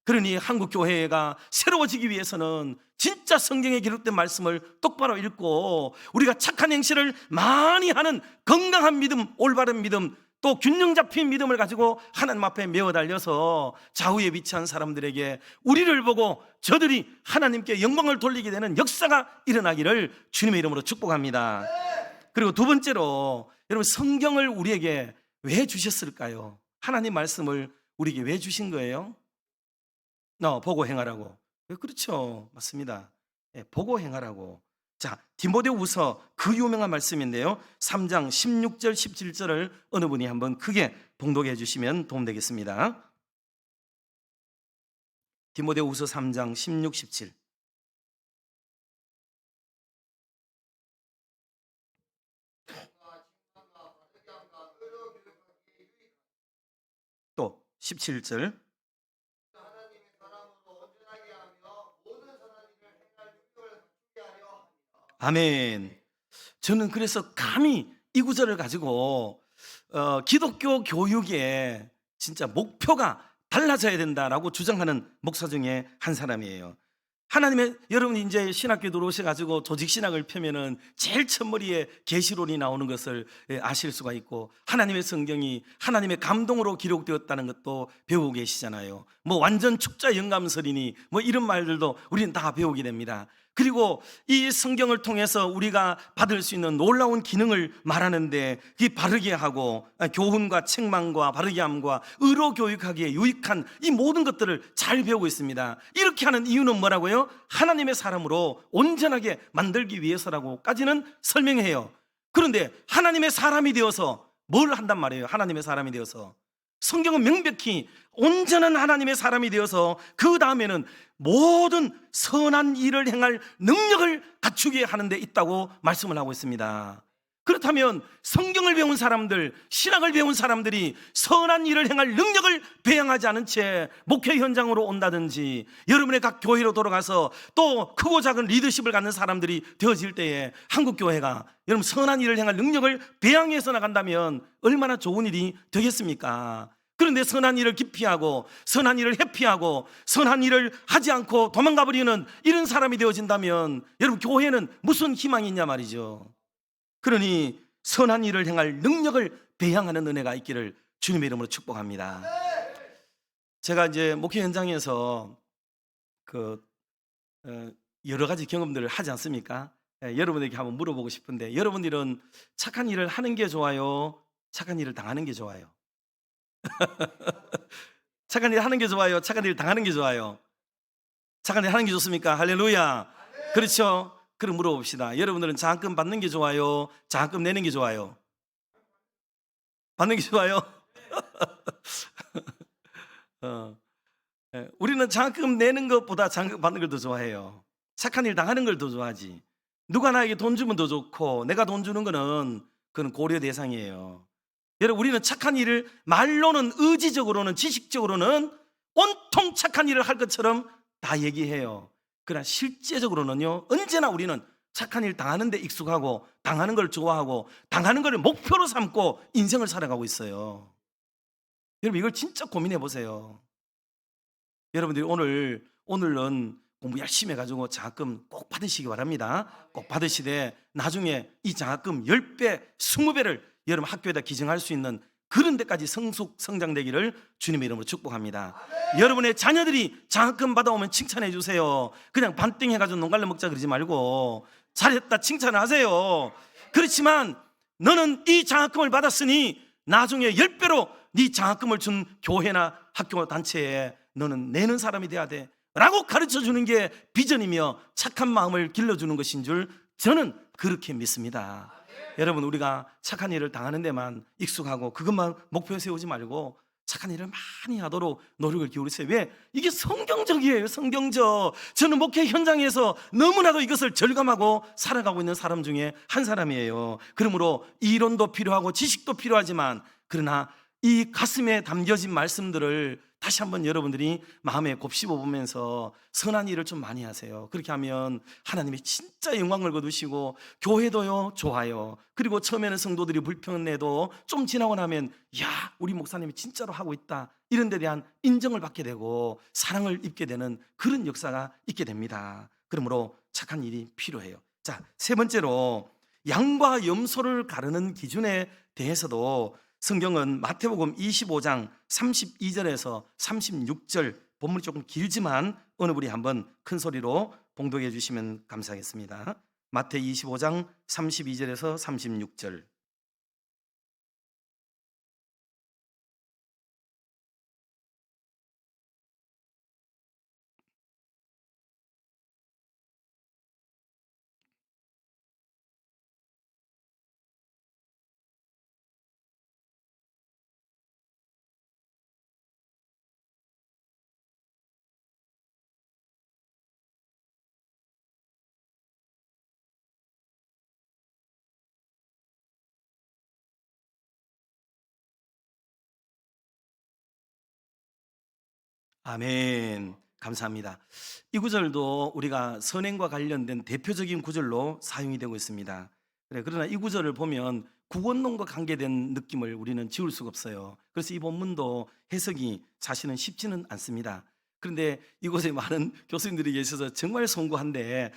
그러니 한국 교회가 새로워지기 위해서는 진짜 성경에 기록된 말씀을 똑바로 읽고 우리가 착한 행실을 많이 하는 건강한 믿음, 올바른 믿음, 또 균형 잡힌 믿음을 가지고 하나님 앞에 메어 달려서 좌우에 위치한 사람들에게 우리를 보고 저들이 하나님께 영광을 돌리게 되는 역사가 일어나기를 주님의 이름으로 축복합니다. 그리고 두 번째로, 여러분 성경을 우리에게 왜 주셨을까요? 하나님 말씀을 우리에게 왜 주신 거예요? 보고 행하라고. 그렇죠, 맞습니다. 보고 행하라고. 자, 디모데후서 그 유명한 말씀인데요, 3장 16절 17절을 어느 분이 한번 크게 봉독해 주시면 도움되겠습니다. 디모데후서 3장 16, 17. 또 17절. 아멘. 저는 그래서 감히 이 구절을 가지고 기독교 교육의 진짜 목표가 달라져야 된다라고 주장하는 목사 중에 한 사람이에요. 하나님의, 여러분이 이제 신학교에 들어오셔가지고 조직신학을 펴면은 제일 첫머리에 계시론이 나오는 것을 아실 수가 있고, 하나님의 성경이 하나님의 감동으로 기록되었다는 것도 배우고 계시잖아요. 뭐 완전 축자 영감설이니 뭐 이런 말들도 우리는 다 배우게 됩니다. 그리고 이 성경을 통해서 우리가 받을 수 있는 놀라운 기능을 말하는데, 그 바르게 하고 교훈과 책망과 바르게 함과 의로 교육하기에 유익한 이 모든 것들을 잘 배우고 있습니다. 이렇게 하는 이유는 뭐라고요? 하나님의 사람으로 온전하게 만들기 위해서라고까지는 설명해요. 그런데 하나님의 사람이 되어서 뭘 한단 말이에요? 하나님의 사람이 되어서 성경은 명백히 온전한 하나님의 사람이 되어서 그 다음에는 모든 선한 일을 행할 능력을 갖추게 하는 데 있다고 말씀을 하고 있습니다. 그렇다면 성경을 배운 사람들, 신학을 배운 사람들이 선한 일을 행할 능력을 배양하지 않은 채 목회 현장으로 온다든지 여러분의 각 교회로 돌아가서 또 크고 작은 리더십을 갖는 사람들이 되어질 때에 한국 교회가 여러분 선한 일을 행할 능력을 배양해서 나간다면 얼마나 좋은 일이 되겠습니까? 그런데 선한 일을 기피하고 선한 일을 회피하고 선한 일을 하지 않고 도망가 버리는 이런 사람이 되어진다면 여러분 교회는 무슨 희망이 있냐 말이죠. 그러니 선한 일을 행할 능력을 배양하는 은혜가 있기를 주님의 이름으로 축복합니다. 제가 이제 목회 현장에서 여러 가지 경험들을 하지 않습니까? 여러분에게 한번 물어보고 싶은데 여러분들은 착한 일을 하는 게 좋아요? 착한 일을 당하는 게 좋아요? 착한 일 하는 게 좋아요? 착한 일 당하는 게 좋아요? 착한 일 하는 게 좋습니까? 할렐루야. 그렇죠? 그럼 물어봅시다. 여러분들은 장학금 받는 게 좋아요? 장학금 내는 게 좋아요? 받는 게 좋아요? 우리는 장학금 내는 것보다 장학금 받는 걸 더 좋아해요. 착한 일 당하는 걸 더 좋아하지. 누가 나에게 돈 주면 더 좋고 내가 돈 주는 거는 그건 고려 대상이에요. 여러분 우리는 착한 일을 말로는 의지적으로는 지식적으로는 온통 착한 일을 할 것처럼 다 얘기해요. 그러나 실제적으로는요 언제나 우리는 착한 일 당하는 데 익숙하고 당하는 걸 좋아하고 당하는 걸 목표로 삼고 인생을 살아가고 있어요. 여러분 이걸 진짜 고민해 보세요. 여러분들이 오늘은 공부 열심히 해가지고 장학금 꼭 받으시기 바랍니다. 꼭 받으시되 나중에 이 장학금 10배, 20배를 여러분 학교에다 기증할 수 있는 그런 데까지 성장되기를 주님의 이름으로 축복합니다. 여러분의 자녀들이 장학금 받아오면 칭찬해 주세요. 그냥 반띵 해가지고 농갈래 먹자 그러지 말고 잘했다 칭찬을 하세요. 그렇지만 너는 이 장학금을 받았으니 나중에 10배로 네 장학금을 준 교회나 학교 단체에 너는 내는 사람이 돼야 돼 라고 가르쳐 주는 게 비전이며 착한 마음을 길러주는 것인 줄 저는 그렇게 믿습니다. 여러분 우리가 착한 일을 당하는 데만 익숙하고 그것만 목표에 세우지 말고 착한 일을 많이 하도록 노력을 기울이세요. 왜? 이게 성경적이에요. 성경적. 저는 목회 현장에서 너무나도 이것을 절감하고 살아가고 있는 사람 중에 한 사람이에요. 그러므로 이론도 필요하고 지식도 필요하지만 그러나 이 가슴에 담겨진 말씀들을 다시 한번 여러분들이 마음에 곱씹어 보면서 선한 일을 좀 많이 하세요. 그렇게 하면 하나님이 진짜 영광을 거두시고 교회도요 좋아요. 그리고 처음에는 성도들이 불평해도 좀 지나고 나면 야 우리 목사님이 진짜로 하고 있다 이런 데 대한 인정을 받게 되고 사랑을 입게 되는 그런 역사가 있게 됩니다. 그러므로 착한 일이 필요해요. 자, 세 번째로 양과 염소를 가르는 기준에 대해서도 성경은 마태복음 25장 32절에서 36절 본문이 조금 길지만 어느 분이 한번 큰 소리로 봉독해 주시면 감사하겠습니다. 마태 25장 32절에서 36절. 아멘. 감사합니다. 이 구절도 우리가 선행과 관련된 대표적인 구절로 사용이 되고 있습니다. 그러나 이 구절을 보면 구원론과 관계된 느낌을 우리는 지울 수가 없어요. 그래서 이 본문도 해석이 사실은 쉽지는 않습니다. 그런데 이곳에 많은 교수님들이 계셔서 정말 송구한데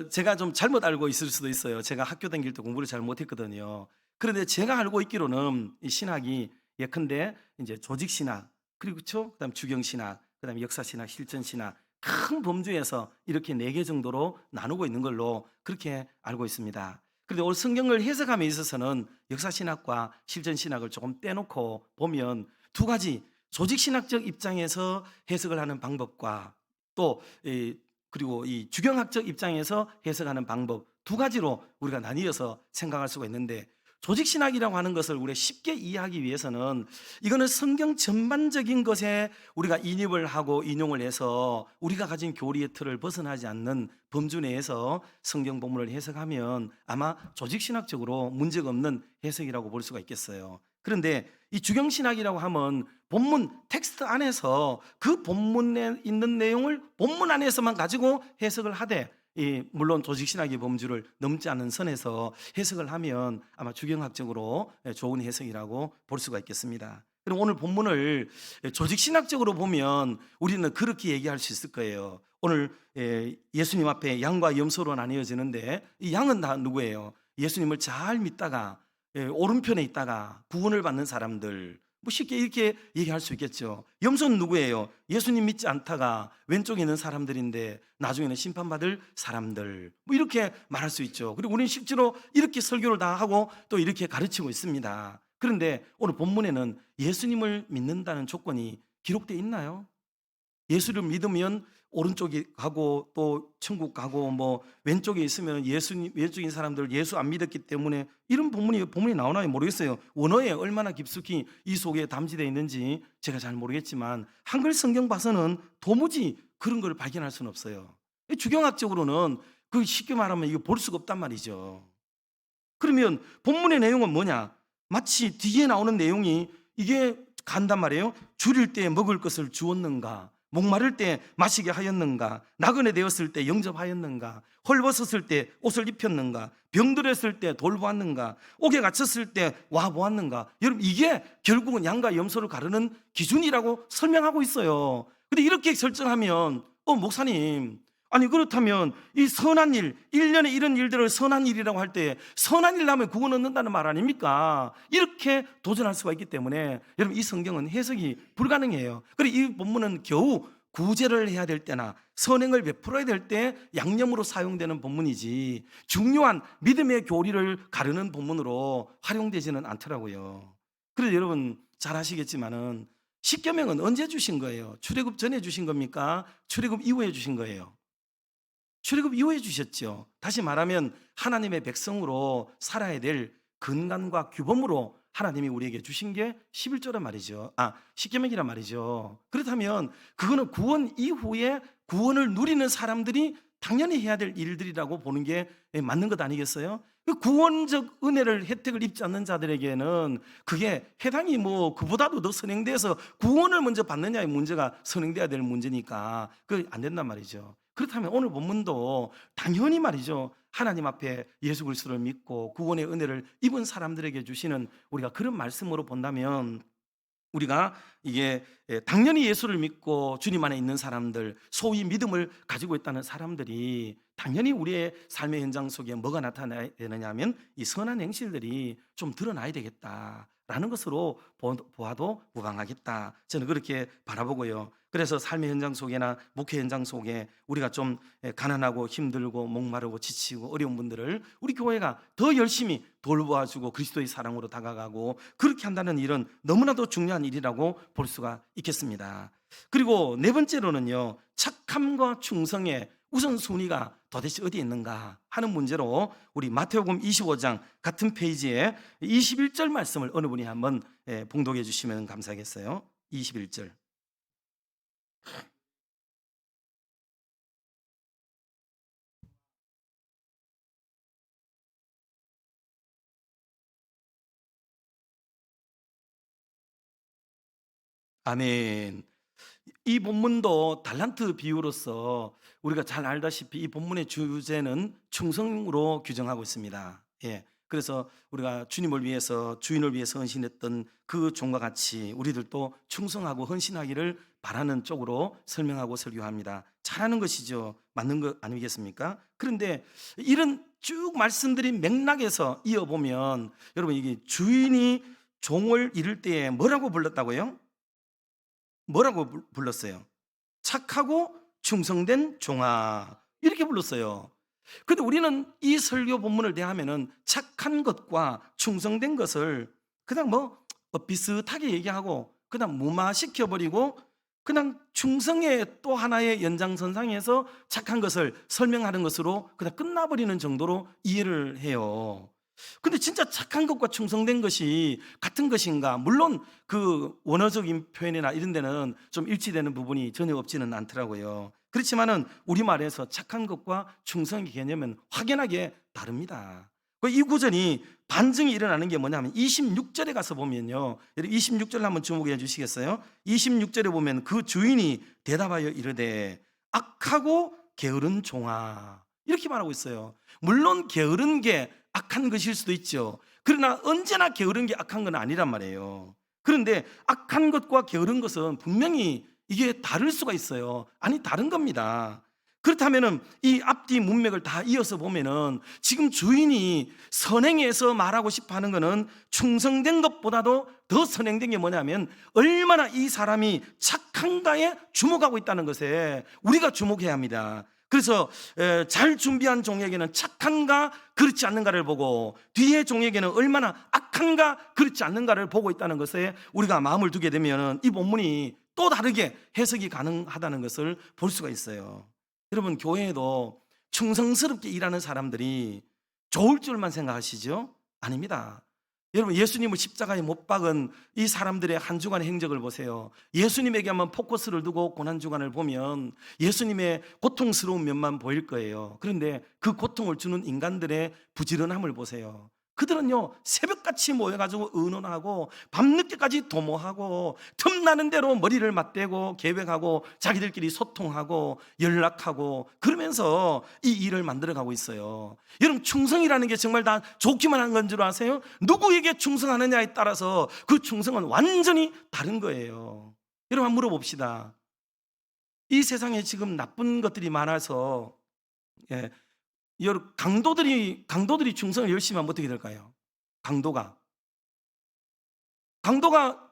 제가 좀 잘못 알고 있을 수도 있어요. 제가 학교 다닐 때 공부를 잘 못했거든요. 그런데 제가 알고 있기로는 이 신학이 예컨대 이제 조직신학 그리고 그렇죠? 그다음 주경신학, 그다음 역사신학, 실전신학 큰 범주에서 이렇게 4개 정도로 나누고 있는 걸로 그렇게 알고 있습니다. 그런데 오늘 성경을 해석함에 있어서는 역사신학과 실전신학을 조금 떼놓고 보면 두 가지 조직신학적 입장에서 해석을 하는 방법과 또 그리고 이 주경학적 입장에서 해석하는 방법 두 가지로 우리가 나뉘어서 생각할 수가 있는데 조직신학이라고 하는 것을 우리가 쉽게 이해하기 위해서는 이거는 성경 전반적인 것에 우리가 인입을 하고 인용을 해서 우리가 가진 교리의 틀을 벗어나지 않는 범주 내에서 성경 본문을 해석하면 아마 조직신학적으로 문제가 없는 해석이라고 볼 수가 있겠어요. 그런데 이 주경신학이라고 하면 본문 텍스트 안에서 그 본문에 있는 내용을 본문 안에서만 가지고 해석을 하되, 물론 조직신학의 범주를 넘지 않는 선에서 해석을 하면 아마 주경학적으로 좋은 해석이라고 볼 수가 있겠습니다. 그럼 오늘 본문을 조직신학적으로 보면 우리는 그렇게 얘기할 수 있을 거예요. 오늘 예수님 앞에 양과 염소로 나뉘어지는데 이 양은 다 누구예요? 예수님을 잘 믿다가 오른편에 있다가 구원을 받는 사람들, 뭐 쉽게 이렇게 얘기할 수 있겠죠. 염소는 누구예요? 예수님 믿지 않다가 왼쪽에 있는 사람들인데 나중에는 심판받을 사람들, 뭐 이렇게 말할 수 있죠. 그리고 우리는 실제로 이렇게 설교를 다 하고 또 이렇게 가르치고 있습니다. 그런데 오늘 본문에는 예수님을 믿는다는 조건이 기록되어 있나요? 예수를 믿으면 오른쪽에 가고 또 천국 가고 뭐 왼쪽에 있으면 왼쪽인 사람들 예수 안 믿었기 때문에 이런 본문이 나오나요? 모르겠어요. 원어에 얼마나 깊숙이 이 속에 담지되어 있는지 제가 잘 모르겠지만 한글 성경 봐서는 도무지 그런 걸 발견할 수는 없어요. 주경학적으로는 그 쉽게 말하면 이거 볼 수가 없단 말이죠. 그러면 본문의 내용은 뭐냐? 마치 뒤에 나오는 내용이 이게 간단 말이에요. 줄일 때 먹을 것을 주었는가? 목마를 때 마시게 하였는가? 나그네 되었을 때 영접하였는가? 헐벗었을 때 옷을 입혔는가? 병들었을 때 돌보았는가? 옥에 갇혔을 때 와보았는가? 여러분, 이게 결국은 양과 염소를 가르는 기준이라고 설명하고 있어요. 근데 이렇게 설정하면 목사님, 아니 그렇다면 이 선한 일, 1년에 이런 일들을 선한 일이라고 할 때 선한 일 나면 구원 얻는다는 말 아닙니까? 이렇게 도전할 수가 있기 때문에 여러분, 이 성경은 해석이 불가능해요. 그리고 이 본문은 겨우 구제를 해야 될 때나 선행을 베풀어야 될 때 양념으로 사용되는 본문이지 중요한 믿음의 교리를 가르는 본문으로 활용되지는 않더라고요. 그래서 여러분 잘 아시겠지만은 십계명은 언제 주신 거예요? 출애굽 전에 주신 겁니까? 출애굽 이후에 주신 거예요? 출애굽 이후에 주셨죠. 다시 말하면 하나님의 백성으로 살아야 될 근간과 규범으로 하나님이 우리에게 주신 게 11조란 말이죠. 십계명이란 말이죠. 그렇다면 그거는 구원 이후에 구원을 누리는 사람들이 당연히 해야 될 일들이라고 보는 게 맞는 것 아니겠어요? 그 구원적 은혜를 혜택을 입지 않는 자들에게는 그게 해당이 그보다도 더 선행돼서 구원을 먼저 받느냐의 문제가 선행돼야 될 문제니까 그게 안 된단 말이죠. 그렇다면 오늘 본문도 당연히 말이죠, 하나님 앞에 예수 그리스도를 믿고 구원의 은혜를 입은 사람들에게 주시는 우리가 그런 말씀으로 본다면 우리가 이게 당연히 예수를 믿고 주님 안에 있는 사람들, 소위 믿음을 가지고 있다는 사람들이 당연히 우리의 삶의 현장 속에 뭐가 나타나야 되느냐 하면 이 선한 행실들이 좀 드러나야 되겠다라는 것으로 보아도 무방하겠다, 저는 그렇게 바라보고요. 그래서 삶의 현장 속에나 목회 현장 속에 우리가 좀 가난하고 힘들고 목마르고 지치고 어려운 분들을 우리 교회가 더 열심히 돌보아주고 그리스도의 사랑으로 다가가고 그렇게 한다는 일은 너무나도 중요한 일이라고 볼 수가 있겠습니다. 그리고 네 번째로는요, 착함과 충성의 우선순위가 도대체 어디에 있는가 하는 문제로 우리 마태복음 25장 같은 페이지에 21절 말씀을 어느 분이 한번 봉독해 주시면 감사하겠어요. 21절. 아멘. 이 본문도 달란트 비유로서 우리가 잘 알다시피 이 본문의 주제는 충성으로 규정하고 있습니다. 그래서 우리가 주님을 위해서, 주인을 위해서 헌신했던 그 종과 같이 우리들도 충성하고 헌신하기를 바라는 쪽으로 설명하고 설교합니다. 잘하는 것이죠. 맞는 것 아니겠습니까? 그런데 이런 쭉 말씀드린 맥락에서 이어보면 여러분, 이게 주인이 종을 잃을 때에 뭐라고 불렀다고요? 뭐라고 불렀어요? 착하고 충성된 종아, 이렇게 불렀어요. 근데 우리는 이 설교 본문을 대하면은 착한 것과 충성된 것을 그냥 비슷하게 얘기하고 그냥 무마시켜버리고 그냥 충성의 또 하나의 연장선상에서 착한 것을 설명하는 것으로 그냥 끝나버리는 정도로 이해를 해요. 근데 진짜 착한 것과 충성된 것이 같은 것인가? 물론 그 원어적인 표현이나 이런 데는 좀 일치되는 부분이 전혀 없지는 않더라고요. 그렇지만은 우리말에서 착한 것과 충성의 개념은 확연하게 다릅니다. 이 구절이 반증이 일어나는 게 뭐냐면 26절에 가서 보면요. 26절 한번 주목해 주시겠어요? 26절에 보면 그 주인이 대답하여 이르되 악하고 게으른 종아, 이렇게 말하고 있어요. 물론 게으른 게 악한 것일 수도 있죠. 그러나 언제나 게으른 게 악한 건 아니란 말이에요. 그런데 악한 것과 게으른 것은 분명히 이게 다를 수가 있어요. 아니, 다른 겁니다. 그렇다면은 이 앞뒤 문맥을 다 이어서 보면은 지금 주인이 선행해서 말하고 싶어 하는 거는 충성된 것보다도 더 선행된 게 뭐냐면 얼마나 이 사람이 착한가에 주목하고 있다는 것에 우리가 주목해야 합니다. 그래서 잘 준비한 종에게는 착한가 그렇지 않는가를 보고 뒤에 종에게는 얼마나 악한가 그렇지 않는가를 보고 있다는 것에 우리가 마음을 두게 되면 이 본문이 또 다르게 해석이 가능하다는 것을 볼 수가 있어요. 여러분, 교회에도 충성스럽게 일하는 사람들이 좋을 줄만 생각하시죠? 아닙니다. 여러분, 예수님을 십자가에 못 박은 이 사람들의 한 주간의 행적을 보세요. 예수님에게 한번 포커스를 두고 고난주간을 보면 예수님의 고통스러운 면만 보일 거예요. 그런데 그 고통을 주는 인간들의 부지런함을 보세요. 그들은요, 새벽같이 모여가지고 의논하고 밤늦게까지 도모하고 틈나는 대로 머리를 맞대고 계획하고 자기들끼리 소통하고 연락하고 그러면서 이 일을 만들어가고 있어요. 여러분, 충성이라는 게 정말 다 좋기만 한 건 줄 아세요? 누구에게 충성하느냐에 따라서 그 충성은 완전히 다른 거예요. 여러분, 한번 물어봅시다. 이 세상에 지금 나쁜 것들이 많아서 여러분, 강도들이 충성을 열심히 하면 어떻게 될까요? 강도가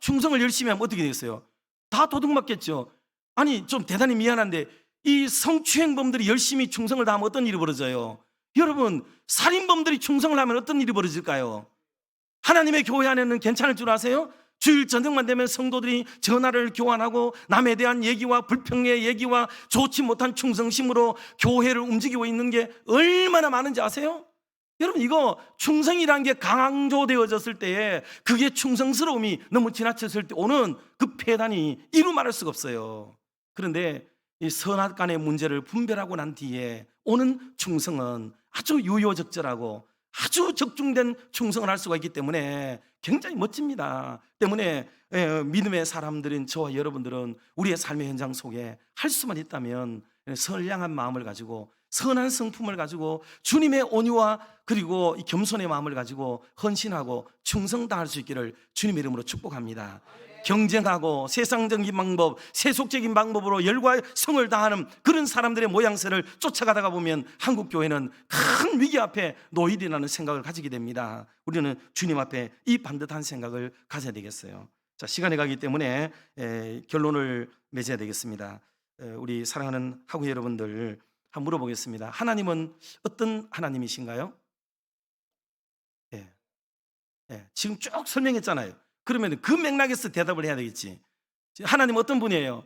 충성을 열심히 하면 어떻게 되겠어요? 다 도둑맞겠죠. 아니, 좀 대단히 미안한데 이 성추행범들이 열심히 충성을 다하면 어떤 일이 벌어져요? 여러분, 살인범들이 충성을 하면 어떤 일이 벌어질까요? 하나님의 교회 안에는 괜찮을 줄 아세요? 주일 저녁만 되면 성도들이 전화를 교환하고 남에 대한 얘기와 불평의 얘기와 좋지 못한 충성심으로 교회를 움직이고 있는 게 얼마나 많은지 아세요? 여러분, 이거 충성이라는 게 강조되어졌을 때에 그게 충성스러움이 너무 지나쳤을 때 오는 그 폐단이 이루 말할 수가 없어요. 그런데 이 선악간의 문제를 분별하고 난 뒤에 오는 충성은 아주 유효적절하고 아주 적중된 충성을 할 수가 있기 때문에 굉장히 멋집니다. 때문에 믿음의 사람들인 저와 여러분들은 우리의 삶의 현장 속에 할 수만 있다면 선량한 마음을 가지고 선한 성품을 가지고 주님의 온유와 그리고 이 겸손의 마음을 가지고 헌신하고 충성 다할 수 있기를 주님의 이름으로 축복합니다. 경쟁하고 세상적인 방법, 세속적인 방법으로 열과 성을 다하는 그런 사람들의 모양새를 쫓아가다가 보면 한국 교회는 큰 위기 앞에 놓이리라는 생각을 가지게 됩니다. 우리는 주님 앞에 이 반듯한 생각을 가져야 되겠어요. 자, 시간이 가기 때문에 결론을 맺어야 되겠습니다. 우리 사랑하는 학우 여러분들, 한번 물어보겠습니다. 하나님은 어떤 하나님이신가요? 지금 쭉 설명했잖아요. 그러면 그 맥락에서 대답을 해야 되겠지. 하나님 어떤 분이에요?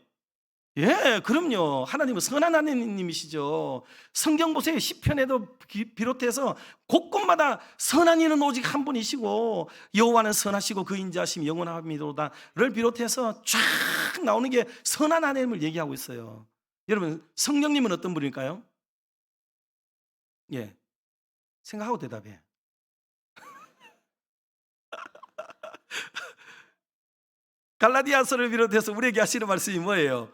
그럼요. 하나님은 선한 하나님이시죠. 성경 보세요. 시편에도 비롯해서 곳곳마다 선한 이는 오직 한 분이시고 여호와는 선하시고 그 인자하심이 영원합니다를 비롯해서 쫙 나오는 게 선한 하나님을 얘기하고 있어요. 여러분, 성령님은 어떤 분일까요? 생각하고 대답해. 갈라디아서를 비롯해서 우리에게 하시는 말씀이 뭐예요?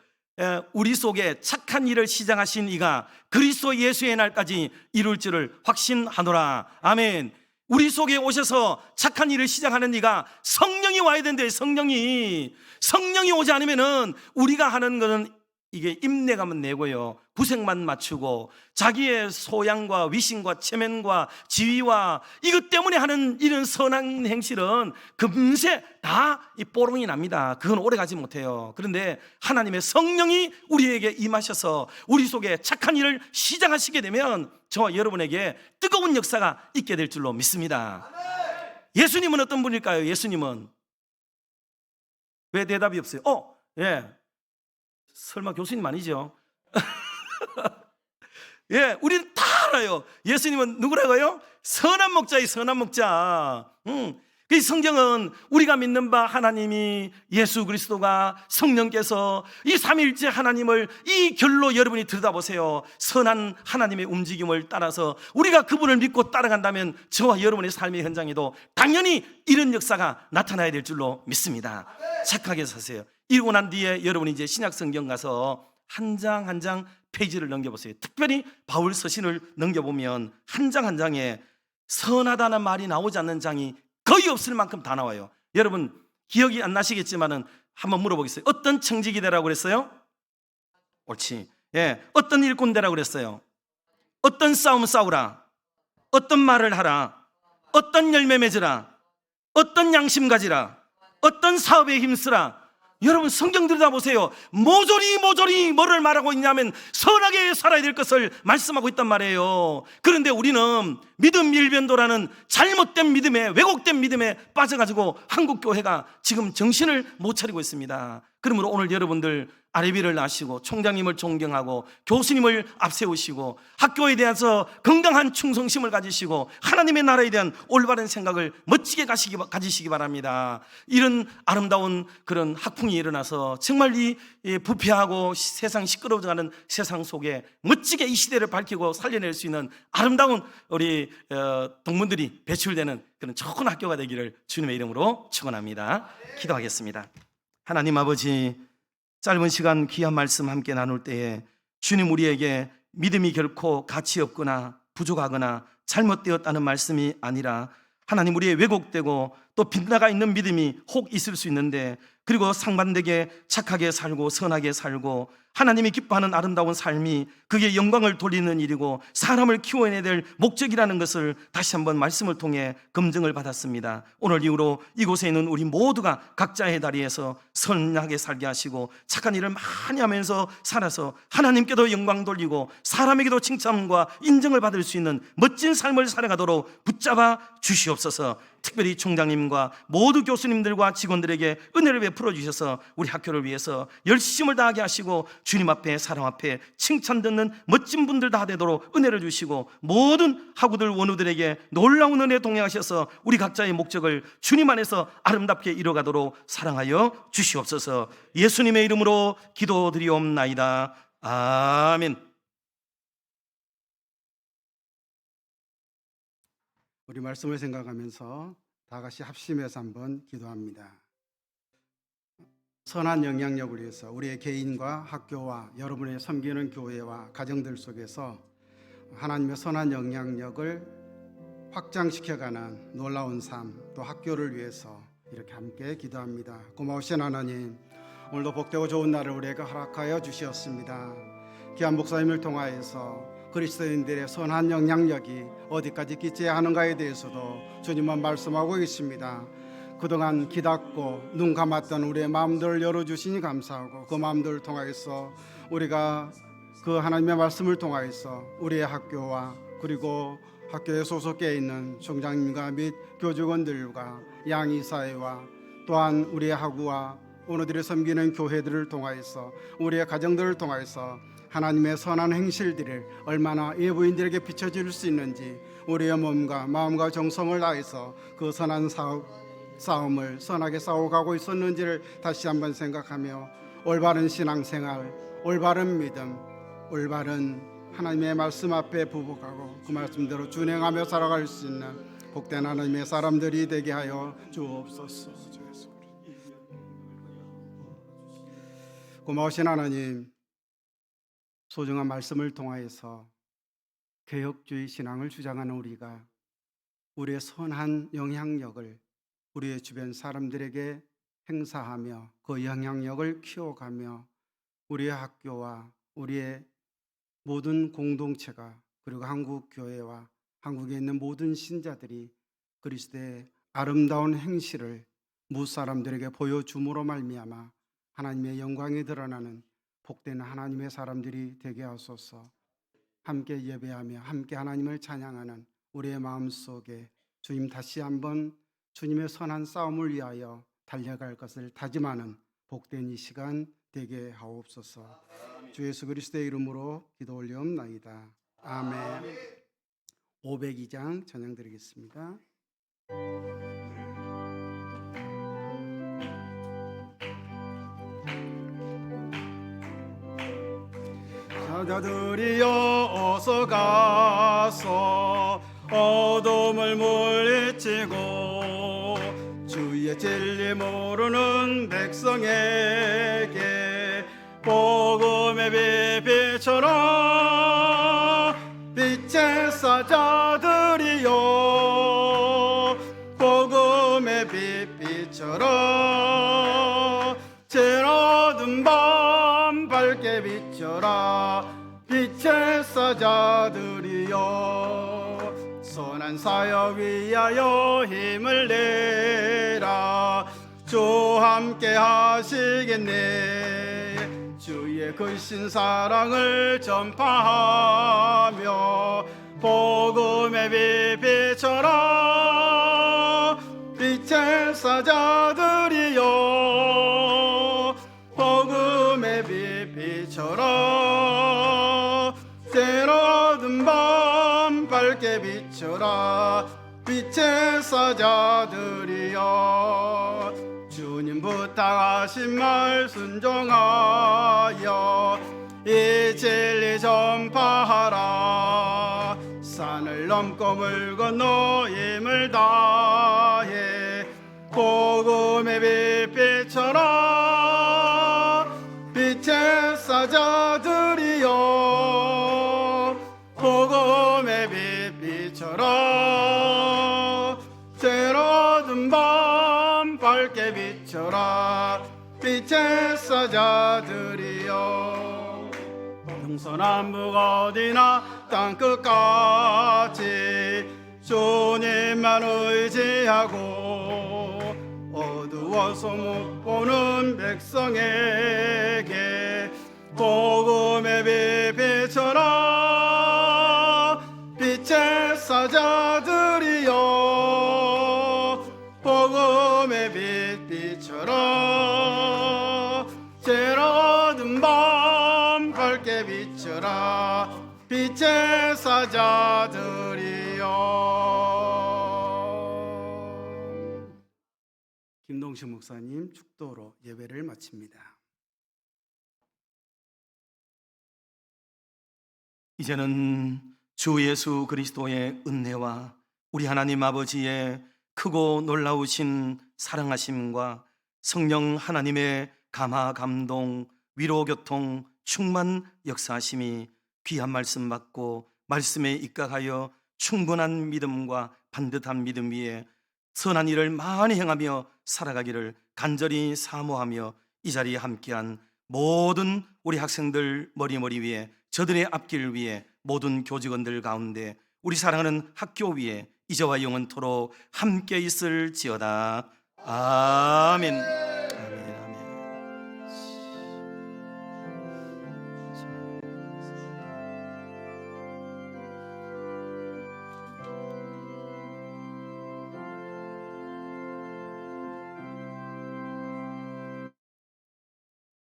우리 속에 착한 일을 시작하신 이가 그리스도 예수의 날까지 이룰 줄을 확신하노라. 아멘. 우리 속에 오셔서 착한 일을 시작하는 이가 성령이 와야 된대요. 성령이 오지 않으면은 우리가 하는 거는 이게 입내감은 내고요, 구색만 맞추고 자기의 소양과 위신과 체면과 지위와 이것 때문에 하는 이런 선한 행실은 금세 다 이 뽀롱이 납니다. 그건 오래가지 못해요. 그런데 하나님의 성령이 우리에게 임하셔서 우리 속에 착한 일을 시작하시게 되면 저와 여러분에게 뜨거운 역사가 있게 될 줄로 믿습니다. 예수님은 어떤 분일까요? 예수님은 왜 대답이 없어요? 설마 교수님 아니죠? 우리는 다 알아요. 예수님은 누구라고요? 선한 목자의 선한 목자. 그 성경은 우리가 믿는 바 하나님이 예수 그리스도가 성령께서 이 삼위일체 하나님을 이 결로 여러분이 들여다보세요. 선한 하나님의 움직임을 따라서 우리가 그분을 믿고 따라간다면 저와 여러분의 삶의 현장에도 당연히 이런 역사가 나타나야 될 줄로 믿습니다. 착하게 사세요. 이러고 난 뒤에 여러분이 이제 신약 성경 가서 한 장 한 장 페이지를 넘겨보세요. 특별히 바울 서신을 넘겨보면 한 장 한 장에 선하다는 말이 나오지 않는 장이 거의 없을 만큼 다 나와요. 여러분 기억이 안 나시겠지만은 한번 물어보겠어요. 어떤 청지기 되라고 그랬어요? 옳지. 예, 어떤 일꾼 되라고 그랬어요? 어떤 싸움 싸우라? 어떤 말을 하라? 어떤 열매 맺으라? 어떤 양심 가지라? 어떤 사업에 힘쓰라? 여러분 성경 들여다보세요. 모조리 뭐를 말하고 있냐면 선하게 살아야 될 것을 말씀하고 있단 말이에요. 그런데 우리는 믿음 일변도라는 잘못된 믿음에, 왜곡된 믿음에 빠져가지고 한국 교회가 지금 정신을 못 차리고 있습니다. 그러므로 오늘 여러분들 아뢰비를 아시고 총장님을 존경하고 교수님을 앞세우시고 학교에 대해서 건강한 충성심을 가지시고 하나님의 나라에 대한 올바른 생각을 멋지게 가지시기 바랍니다. 이런 아름다운 그런 학풍이 일어나서 정말 이 부패하고 세상 시끄러워져가는 세상 속에 멋지게 이 시대를 밝히고 살려낼 수 있는 아름다운 우리 동문들이 배출되는 그런 좋은 학교가 되기를 주님의 이름으로 축원합니다. 기도하겠습니다. 하나님 아버지, 짧은 시간 귀한 말씀 함께 나눌 때에 주님 우리에게 믿음이 결코 가치 없거나 부족하거나 잘못되었다는 말씀이 아니라 하나님 우리의 왜곡되고 또 빗나가 있는 믿음이 혹 있을 수 있는데 그리고 상반되게 착하게 살고 선하게 살고 하나님이 기뻐하는 아름다운 삶이 그게 영광을 돌리는 일이고 사람을 키워내야 될 목적이라는 것을 다시 한번 말씀을 통해 검증을 받았습니다. 오늘 이후로 이곳에 있는 우리 모두가 각자의 다리에서 선하게 살게 하시고 착한 일을 많이 하면서 살아서 하나님께도 영광 돌리고 사람에게도 칭찬과 인정을 받을 수 있는 멋진 삶을 살아가도록 붙잡아 주시옵소서. 특별히 총장님과 모두 교수님들과 직원들에게 은혜를 베풀어 주셔서 우리 학교를 위해서 열심을 다하게 하시고 주님 앞에 사람 앞에 칭찬 듣는 멋진 분들 다 되도록 은혜를 주시고 모든 학우들 원우들에게 놀라운 은혜 동행하셔서 우리 각자의 목적을 주님 안에서 아름답게 이뤄가도록 사랑하여 주시옵소서. 예수님의 이름으로 기도드리옵나이다. 아멘. 우리 말씀을 생각하면서 다 같이 합심해서 한번 기도합니다. 선한 영향력을 위해서 우리의 개인과 학교와 여러분의 섬기는 교회와 가정들 속에서 하나님의 선한 영향력을 확장시켜가는 놀라운 삶, 또 학교를 위해서 이렇게 함께 기도합니다. 고마우신 하나님, 오늘도 복되고 좋은 날을 우리에게 허락하여 주셨습니다. 귀한 목사님을 통하여서 그리스도인들의 선한 영향력이 어디까지 끼쳐야 하는가에 대해서도 주님은 말씀하고 있습니다. 그동안 기닫고 눈 감았던 우리의 마음들을 열어주시니 감사하고 그 마음들을 통하여서 우리가 그 하나님의 말씀을 통하여서 우리의 학교와 그리고 학교에 소속해 있는 총장님과 및 교직원들과 양이사회와 또한 우리의 학우와 오너들이 섬기는 교회들을 통하여서 우리의 가정들을 통하여서 하나님의 선한 행실들을 얼마나 예부인들에게 비춰줄 수 있는지 우리의 몸과 마음과 정성을 다해서 그 선한 싸움을 선하게 싸워가고 있었는지를 다시 한번 생각하며 올바른 신앙생활, 올바른 믿음, 올바른 하나님의 말씀 앞에 부복하고 그 말씀대로 준행하며 살아갈 수 있는 복된 하나님의 사람들이 되게 하여 주옵소서. 고마우신 하나님, 소중한 말씀을 통하여서 개혁주의 신앙을 주장하는 우리가 우리의 선한 영향력을 우리의 주변 사람들에게 행사하며 그 영향력을 키워가며 우리의 학교와 우리의 모든 공동체가 그리고 한국교회와 한국에 있는 모든 신자들이 그리스도의 아름다운 행실을 무사람들에게 보여줌으로 말미암아 하나님의 영광이 드러나는 복된 하나님의 사람들이 되게 하소서. 함께 예배하며 함께 하나님을 찬양하는 우리의 마음속에 주님 다시 한번 주님의 선한 싸움을 위하여 달려갈 것을 다짐하는 복된 이 시간 되게 하옵소서. 주 예수 그리스도의 이름으로 기도 올리옵나이다. 아멘. 502장 찬양 드리겠습니다. 사자들이여 어서 가서 어둠을 물리치고 주의 진리 모르는 백성에게 복음의 빛비처럼 빛의 사자들이여 복음의 빛비처럼 제로든 밤 밝게 비춰라 빛의 사자들이여 선한 사역 위하여 힘을 내라 주 함께 하시겠네 주의 크신 사랑을 전파하며 복음의 빛비처럼 빛의 사자들이여 복음의 빛비처럼 때로든 밤 밝게 비춰라 빛의 사자들이여 주님 부탁하신 말 순종하여 이 진리 전파하라 산을 넘고 물 건너 힘을 다해 복음의 빛비처럼 빛의 사자들이여 복음의 빛비처럼 때로든 밤 밝게 비춰라 빛의 사자들이여 동서남북 어디나 땅끝까지 주님만 의지하고 어두워서 못 보는 백성에게 복음의 빛비처럼 빛의 사자들이여 복음의 빛비처럼 제로든 밤 밝게 비춰라 빛의 사자들이여. 김동식 목사님 축도로 예배를 마칩니다. 이제는 주 예수 그리스도의 은혜와 우리 하나님 아버지의 크고 놀라우신 사랑하심과 성령 하나님의 감화 감동 위로 교통 충만 역사하심이 귀한 말씀 받고 말씀에 입각하여 충분한 믿음과 반듯한 믿음 위에 선한 일을 많이 행하며 살아가기를 간절히 사모하며 이 자리에 함께한 모든 우리 학생들 머리 위에 저들의 앞길 위에 모든 교직원들 가운데 우리 사랑하는 학교 위에 이제와 영원토록 함께 있을지어다. 아멘. 아멘.